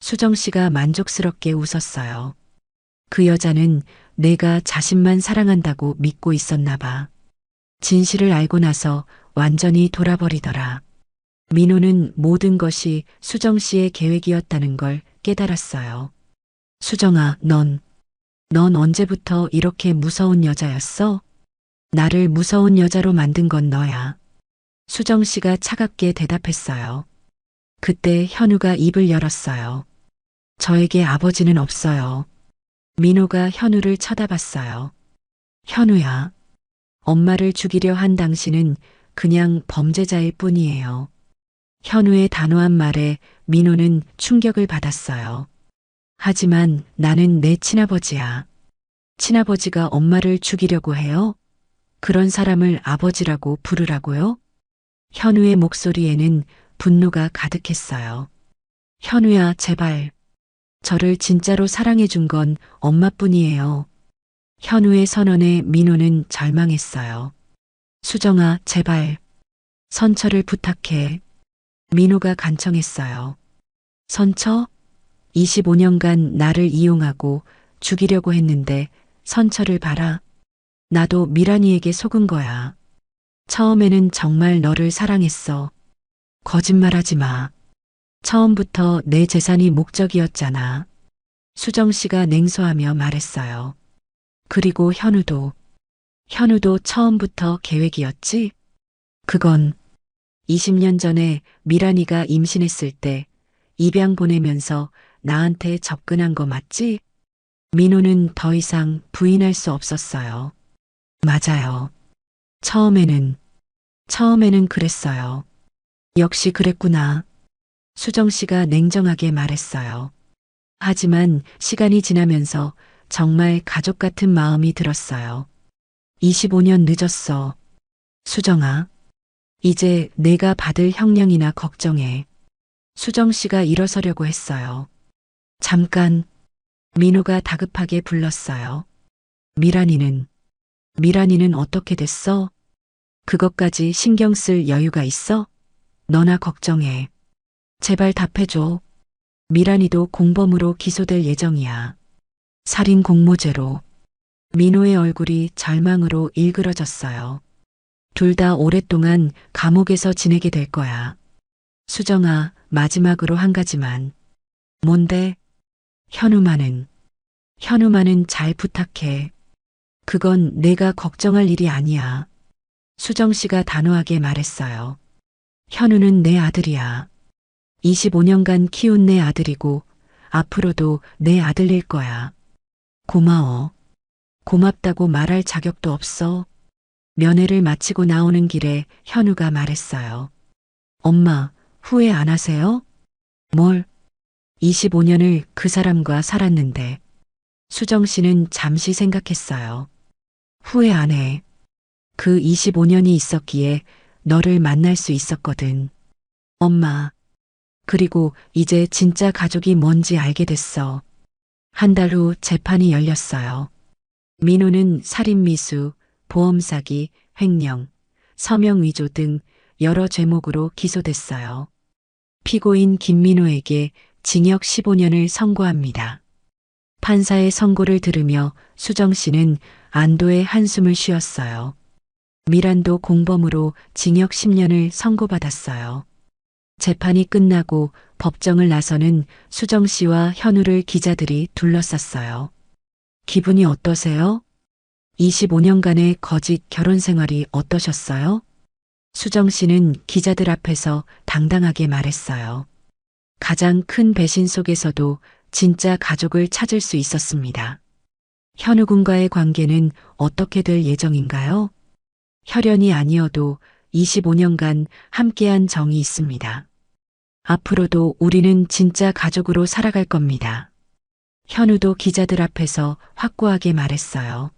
Speaker 2: 수정 씨가 만족스럽게 웃었어요. 그 여자는 내가 자신만 사랑한다고 믿고 있었나 봐. 진실을 알고 나서 완전히 돌아버리더라. 민호는 모든 것이 수정 씨의 계획이었다는 걸 깨달았어요. 수정아, 넌 언제부터 이렇게 무서운 여자였어? 나를 무서운 여자로 만든 건 너야. 수정 씨가 차갑게 대답했어요. 그때 현우가 입을 열었어요. 저에게 아버지는 없어요. 민호가 현우를 쳐다봤어요. 현우야, 엄마를 죽이려 한 당신은 그냥 범죄자일 뿐이에요. 현우의 단호한 말에 민호는 충격을 받았어요. 하지만 나는 내 친아버지야. 친아버지가 엄마를 죽이려고 해요? 그런 사람을 아버지라고 부르라고요? 현우의 목소리에는 분노가 가득했어요. 현우야, 제발. 저를 진짜로 사랑해준 건 엄마뿐이에요. 현우의 선언에 민호는 절망했어요. 수정아, 제발. 선처를 부탁해. 민호가 간청했어요. 선처? 25년간 나를 이용하고 죽이려고 했는데 선처를 봐라. 나도 미란이에게 속은 거야. 처음에는 정말 너를 사랑했어. 거짓말하지 마. 처음부터 내 재산이 목적이었잖아. 수정 씨가 냉소하며 말했어요. 그리고 현우도 처음부터 계획이었지? 그건 20년 전에 미란이가 임신했을 때 입양 보내면서 나한테 접근한 거 맞지? 민호는 더 이상 부인할 수 없었어요. 맞아요. 처음에는 그랬어요. 역시 그랬구나. 수정 씨가 냉정하게 말했어요. 하지만 시간이 지나면서 정말 가족 같은 마음이 들었어요. 25년 늦었어. 수정아. 이제 내가 받을 형량이나 걱정해. 수정 씨가 일어서려고 했어요. 잠깐. 민호가 다급하게 불렀어요. 미란이는 어떻게 됐어? 그것까지 신경 쓸 여유가 있어? 너나 걱정해. 제발 답해줘. 미란이도 공범으로 기소될 예정이야. 살인 공모죄로. 민호의 얼굴이 절망으로 일그러졌어요. 둘 다 오랫동안 감옥에서 지내게 될 거야. 수정아, 마지막으로 한 가지만. 뭔데? 현우만은 잘 부탁해. 그건 내가 걱정할 일이 아니야. 수정 씨가 단호하게 말했어요. 현우는 내 아들이야. 25년간 키운 내 아들이고 앞으로도 내 아들일 거야. 고마워. 고맙다고 말할 자격도 없어. 면회를 마치고 나오는 길에 현우가 말했어요. 엄마, 후회 안 하세요? 뭘? 25년을 그 사람과 살았는데. 수정 씨는 잠시 생각했어요. 후회 안 해. 그 25년이 있었기에 너를 만날 수 있었거든. 엄마. 그리고 이제 진짜 가족이 뭔지 알게 됐어. 한 달 후 재판이 열렸어요. 민호는 살인미수, 보험사기, 횡령, 서명위조 등 여러 죄목으로 기소됐어요. 피고인 김민호에게 징역 15년을 선고합니다. 판사의 선고를 들으며 수정 씨는 안도의 한숨을 쉬었어요. 미란도 공범으로 징역 10년을 선고받았어요. 재판이 끝나고 법정을 나서는 수정 씨와 현우를 기자들이 둘러쌌어요. 기분이 어떠세요? 25년간의 거짓 결혼 생활이 어떠셨어요? 수정 씨는 기자들 앞에서 당당하게 말했어요. 가장 큰 배신 속에서도 진짜 가족을 찾을 수 있었습니다. 현우 군과의 관계는 어떻게 될 예정인가요? 혈연이 아니어도 25년간 함께한 정이 있습니다. 앞으로도 우리는 진짜 가족으로 살아갈 겁니다. 현우도 기자들 앞에서 확고하게 말했어요.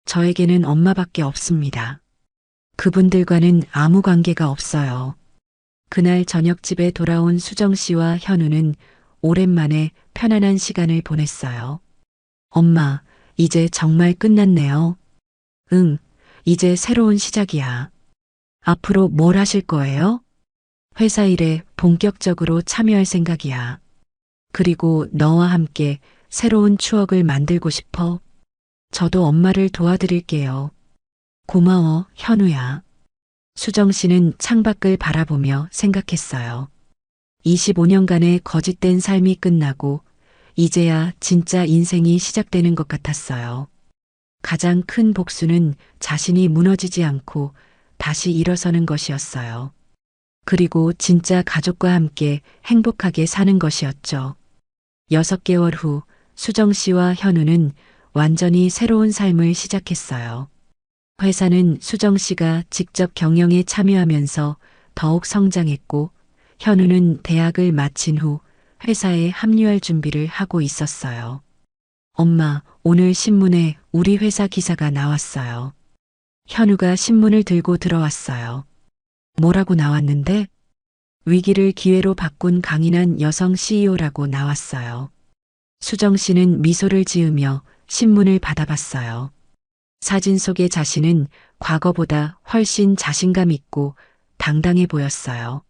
Speaker 2: 저에게는 엄마밖에 없습니다. 그분들과는 아무 관계가 없어요. 그날 저녁 집에 돌아온 수정 씨와 현우는 오랜만에 편안한 시간을 보냈어요. 엄마, 이제 정말 끝났네요. 응, 이제 새로운 시작이야. 앞으로 뭘 하실 거예요? 회사 일에 본격적으로 참여할 생각이야. 그리고 너와 함께 새로운 추억을 만들고 싶어. 저도 엄마를 도와드릴게요. 고마워, 현우야. 수정 씨는 창밖을 바라보며 생각했어요. 25년간의 거짓된 삶이 끝나고 이제야 진짜 인생이 시작되는 것 같았어요. 가장 큰 복수는 자신이 무너지지 않고 다시 일어서는 것이었어요. 그리고 진짜 가족과 함께 행복하게 사는 것이었죠. 6개월 후 수정 씨와 현우는 완전히 새로운 삶을 시작했어요. 회사는 수정 씨가 직접 경영에 참여하면서 더욱 성장했고 현우는 대학을 마친 후 회사에 합류할 준비를 하고 있었어요. 엄마, 오늘 신문에 우리 회사 기사가 나왔어요. 현우가 신문을 들고 들어왔어요. 뭐라고 나왔는데? 위기를 기회로 바꾼 강인한 여성 CEO라고 나왔어요. 수정 씨는 미소를 지으며 신문을 받아봤어요. 사진 속의 자신은 과거보다 훨씬 자신감 있고 당당해 보였어요.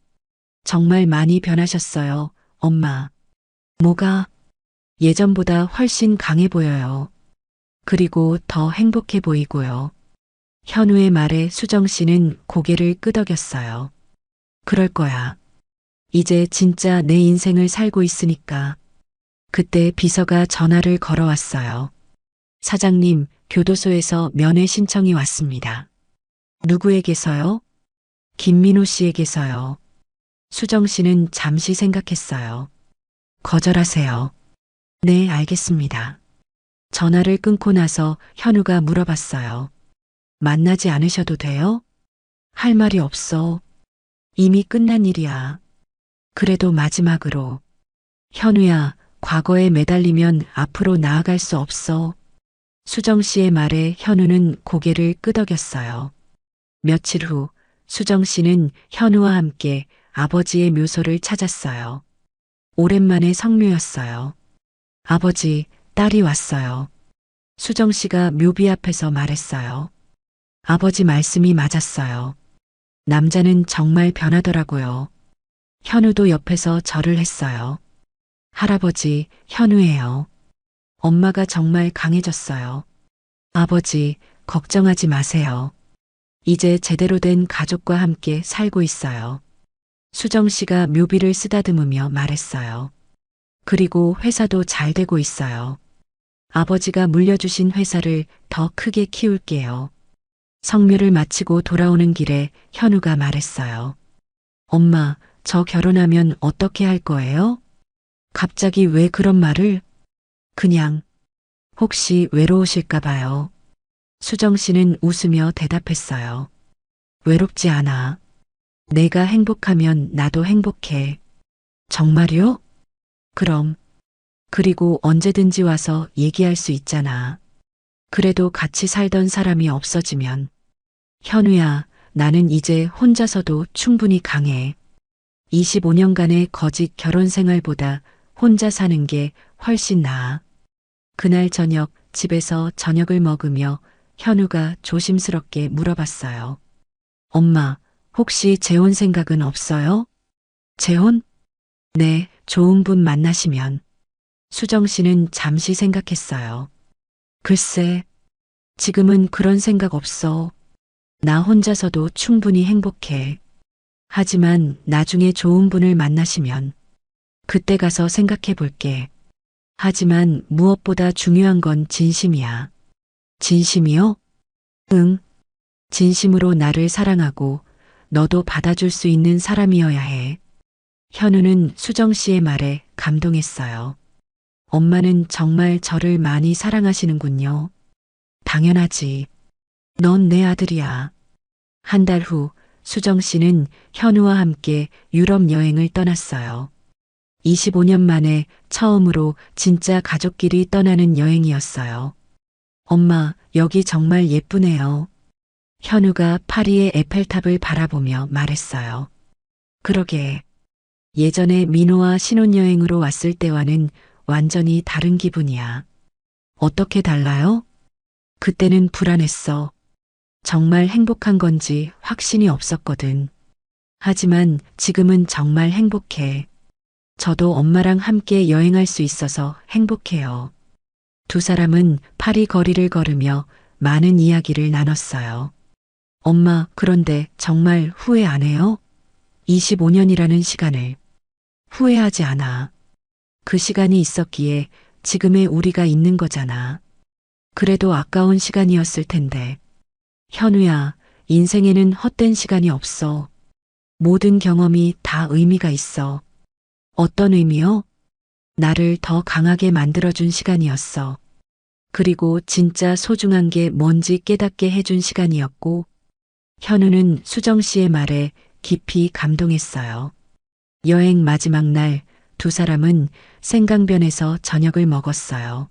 Speaker 2: 정말 많이 변하셨어요, 엄마. 뭐가? 예전보다 훨씬 강해 보여요. 그리고 더 행복해 보이고요. 현우의 말에 수정 씨는 고개를 끄덕였어요. 그럴 거야. 이제 진짜 내 인생을 살고 있으니까. 그때 비서가 전화를 걸어왔어요. 사장님, 교도소에서 면회 신청이 왔습니다. 누구에게서요? 김민호 씨에게서요. 수정 씨는 잠시 생각했어요. 거절하세요. 네, 알겠습니다. 전화를 끊고 나서 현우가 물어봤어요. 만나지 않으셔도 돼요? 할 말이 없어. 이미 끝난 일이야. 그래도 마지막으로. 현우야, 과거에 매달리면 앞으로 나아갈 수 없어. 수정 씨의 말에 현우는 고개를 끄덕였어요. 며칠 후 수정 씨는 현우와 함께 아버지의 묘소를 찾았어요. 오랜만에 성묘였어요. 아버지, 딸이 왔어요. 수정 씨가 묘비 앞에서 말했어요. 아버지 말씀이 맞았어요. 남자는 정말 변하더라고요. 현우도 옆에서 절을 했어요. 할아버지, 현우예요. 엄마가 정말 강해졌어요. 아버지, 걱정하지 마세요. 이제 제대로 된 가족과 함께 살고 있어요. 수정 씨가 묘비를 쓰다듬으며 말했어요. 그리고 회사도 잘 되고 있어요. 아버지가 물려주신 회사를 더 크게 키울게요. 성묘를 마치고 돌아오는 길에 현우가 말했어요. 엄마, 저 결혼하면 어떻게 할 거예요? 갑자기 왜 그런 말을? 그냥, 혹시 외로우실까 봐요. 수정 씨는 웃으며 대답했어요. 외롭지 않아. 내가 행복하면 나도 행복해. 정말요? 그럼. 그리고 언제든지 와서 얘기할 수 있잖아. 그래도 같이 살던 사람이 없어지면. 현우야, 나는 이제 혼자서도 충분히 강해. 25년간의 거짓 결혼 생활보다 혼자 사는 게 훨씬 나아. 그날 저녁 집에서 저녁을 먹으며 현우가 조심스럽게 물어봤어요. 엄마, 혹시 재혼 생각은 없어요? 재혼? 네, 좋은 분 만나시면. 수정 씨는 잠시 생각했어요. 글쎄, 지금은 그런 생각 없어. 나 혼자서도 충분히 행복해. 하지만 나중에 좋은 분을 만나시면 그때 가서 생각해 볼게. 하지만 무엇보다 중요한 건 진심이야. 진심이요? 응. 진심으로 나를 사랑하고 너도 받아줄 수 있는 사람이어야 해. 현우는 수정 씨의 말에 감동했어요. 엄마는 정말 저를 많이 사랑하시는군요. 당연하지. 넌 내 아들이야. 한 달 후 수정 씨는 현우와 함께 유럽 여행을 떠났어요. 25년 만에 처음으로 진짜 가족끼리 떠나는 여행이었어요. 엄마, 여기 정말 예쁘네요. 현우가 파리의 에펠탑을 바라보며 말했어요. 그러게. 예전에 민호와 신혼여행으로 왔을 때와는 완전히 다른 기분이야. 어떻게 달라요? 그때는 불안했어. 정말 행복한 건지 확신이 없었거든. 하지만 지금은 정말 행복해. 저도 엄마랑 함께 여행할 수 있어서 행복해요. 두 사람은 파리 거리를 걸으며 많은 이야기를 나눴어요. 엄마, 그런데 정말 후회 안 해요? 25년이라는 시간을. 후회하지 않아. 그 시간이 있었기에 지금의 우리가 있는 거잖아. 그래도 아까운 시간이었을 텐데. 현우야, 인생에는 헛된 시간이 없어. 모든 경험이 다 의미가 있어. 어떤 의미요? 나를 더 강하게 만들어준 시간이었어. 그리고 진짜 소중한 게 뭔지 깨닫게 해준 시간이었고, 현우는 수정 씨의 말에 깊이 감동했어요. 여행 마지막 날 두 사람은 생강변에서 저녁을 먹었어요.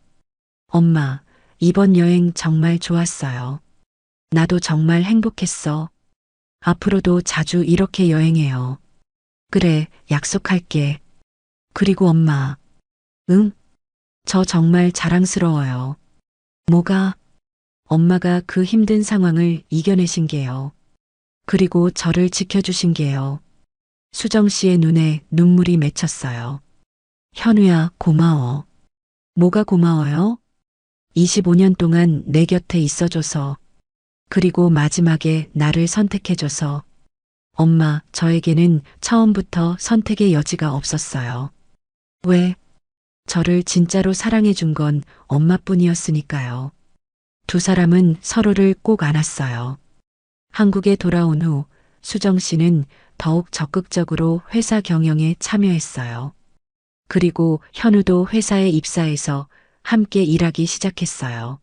Speaker 2: 엄마, 이번 여행 정말 좋았어요. 나도 정말 행복했어. 앞으로도 자주 이렇게 여행해요. 그래, 약속할게. 그리고 엄마. 응? 저 정말 자랑스러워요. 뭐가? 엄마가 그 힘든 상황을 이겨내신 게요. 그리고 저를 지켜주신 게요. 수정 씨의 눈에 눈물이 맺혔어요. 현우야, 고마워. 뭐가 고마워요? 25년 동안 내 곁에 있어줘서, 그리고 마지막에 나를 선택해줘서. 엄마, 저에게는 처음부터 선택의 여지가 없었어요. 왜? 저를 진짜로 사랑해준 건 엄마뿐이었으니까요. 두 사람은 서로를 꼭 안았어요. 한국에 돌아온 후 수정 씨는 더욱 적극적으로 회사 경영에 참여했어요. 그리고 현우도 회사에 입사해서 함께 일하기 시작했어요.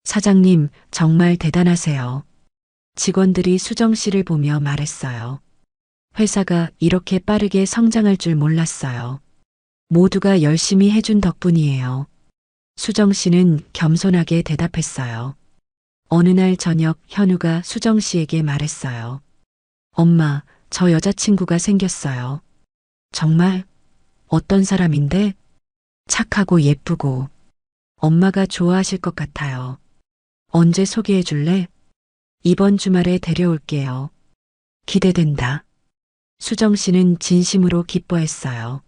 Speaker 2: 사장님, 정말 대단하세요. 직원들이 수정 씨를 보며 말했어요. 회사가 이렇게 빠르게 성장할 줄 몰랐어요. 모두가 열심히 해준 덕분이에요. 수정 씨는 겸손하게 대답했어요. 어느 날 저녁 현우가 수정 씨에게 말했어요. 엄마, 저 여자친구가 생겼어요. 정말? 어떤 사람인데? 착하고 예쁘고. 엄마가 좋아하실 것 같아요. 언제 소개해 줄래? 이번 주말에 데려올게요. 기대된다. 수정 씨는 진심으로 기뻐했어요.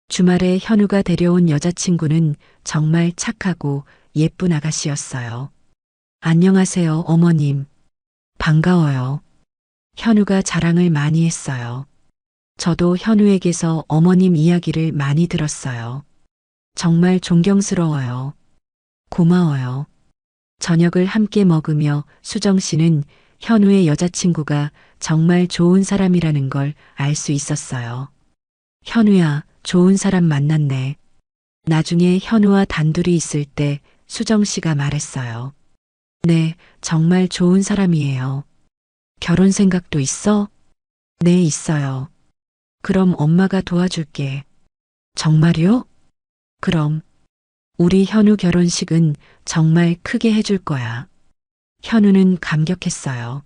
Speaker 2: 주말에 현우가 데려온 여자친구는 정말 착하고 예쁜 아가씨였어요. 안녕하세요, 어머님. 반가워요. 현우가 자랑을 많이 했어요. 저도 현우에게서 어머님 이야기를 많이 들었어요. 정말 존경스러워요. 고마워요. 저녁을 함께 먹으며 수정 씨는 현우의 여자친구가 정말 좋은 사람이라는 걸 알 수 있었어요. 현우야, 좋은 사람 만났네. 나중에 현우와 단둘이 있을 때 수정 씨가 말했어요. 네, 정말 좋은 사람이에요. 결혼 생각도 있어? 네, 있어요. 그럼 엄마가 도와줄게. 정말요? 그럼 우리 현우 결혼식은 정말 크게 해줄 거야. 현우는 감격했어요.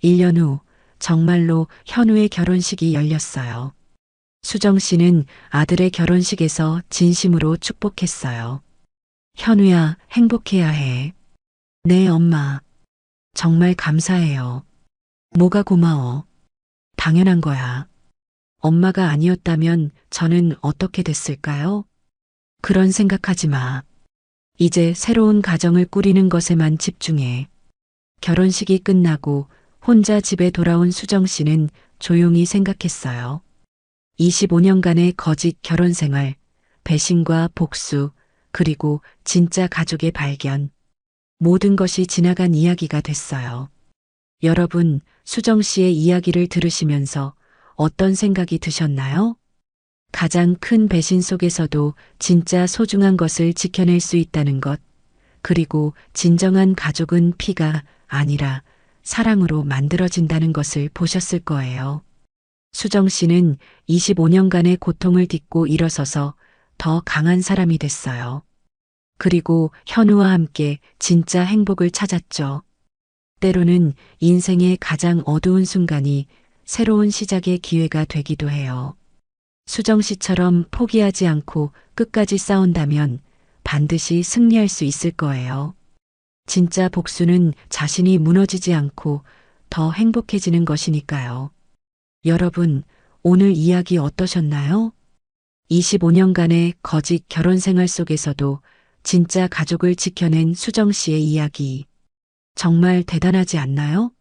Speaker 2: 1년 후 정말로 현우의 결혼식이 열렸어요. 수정 씨는 아들의 결혼식에서 진심으로 축복했어요. 현우야, 행복해야 해. 네, 엄마. 정말 감사해요. 뭐가 고마워. 당연한 거야. 엄마가 아니었다면 저는 어떻게 됐을까요? 그런 생각하지 마. 이제 새로운 가정을 꾸리는 것에만 집중해. 결혼식이 끝나고 혼자 집에 돌아온 수정 씨는 조용히 생각했어요. 25년간의 거짓 결혼 생활, 배신과 복수, 그리고 진짜 가족의 발견. 모든 것이 지나간 이야기가 됐어요. 여러분, 수정 씨의 이야기를 들으시면서 어떤 생각이 드셨나요? 가장 큰 배신 속에서도 진짜 소중한 것을 지켜낼 수 있다는 것, 그리고 진정한 가족은 피가 아니라 사랑으로 만들어진다는 것을 보셨을 거예요. 수정 씨는 25년간의 고통을 딛고 일어서서 더 강한 사람이 됐어요. 그리고 현우와 함께 진짜 행복을 찾았죠. 때로는 인생의 가장 어두운 순간이 새로운 시작의 기회가 되기도 해요. 수정 씨처럼 포기하지 않고 끝까지 싸운다면 반드시 승리할 수 있을 거예요. 진짜 복수는 자신이 무너지지 않고 더 행복해지는 것이니까요. 여러분, 오늘 이야기 어떠셨나요? 25년간의 거짓 결혼 생활 속에서도 진짜 가족을 지켜낸 수정 씨의 이야기. 정말 대단하지 않나요?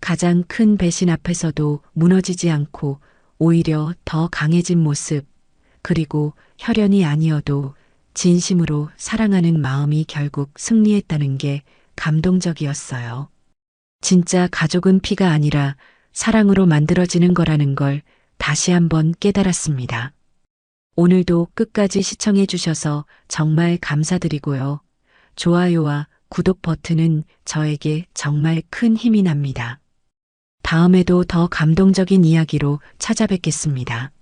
Speaker 2: 가장 큰 배신 앞에서도 무너지지 않고 오히려 더 강해진 모습, 그리고 혈연이 아니어도 진심으로 사랑하는 마음이 결국 승리했다는 게 감동적이었어요. 진짜 가족은 피가 아니라 사랑으로 만들어지는 거라는 걸 다시 한번 깨달았습니다. 오늘도 끝까지 시청해 주셔서 정말 감사드리고요. 좋아요와 구독 버튼은 저에게 정말 큰 힘이 납니다. 다음에도 더 감동적인 이야기로 찾아뵙겠습니다.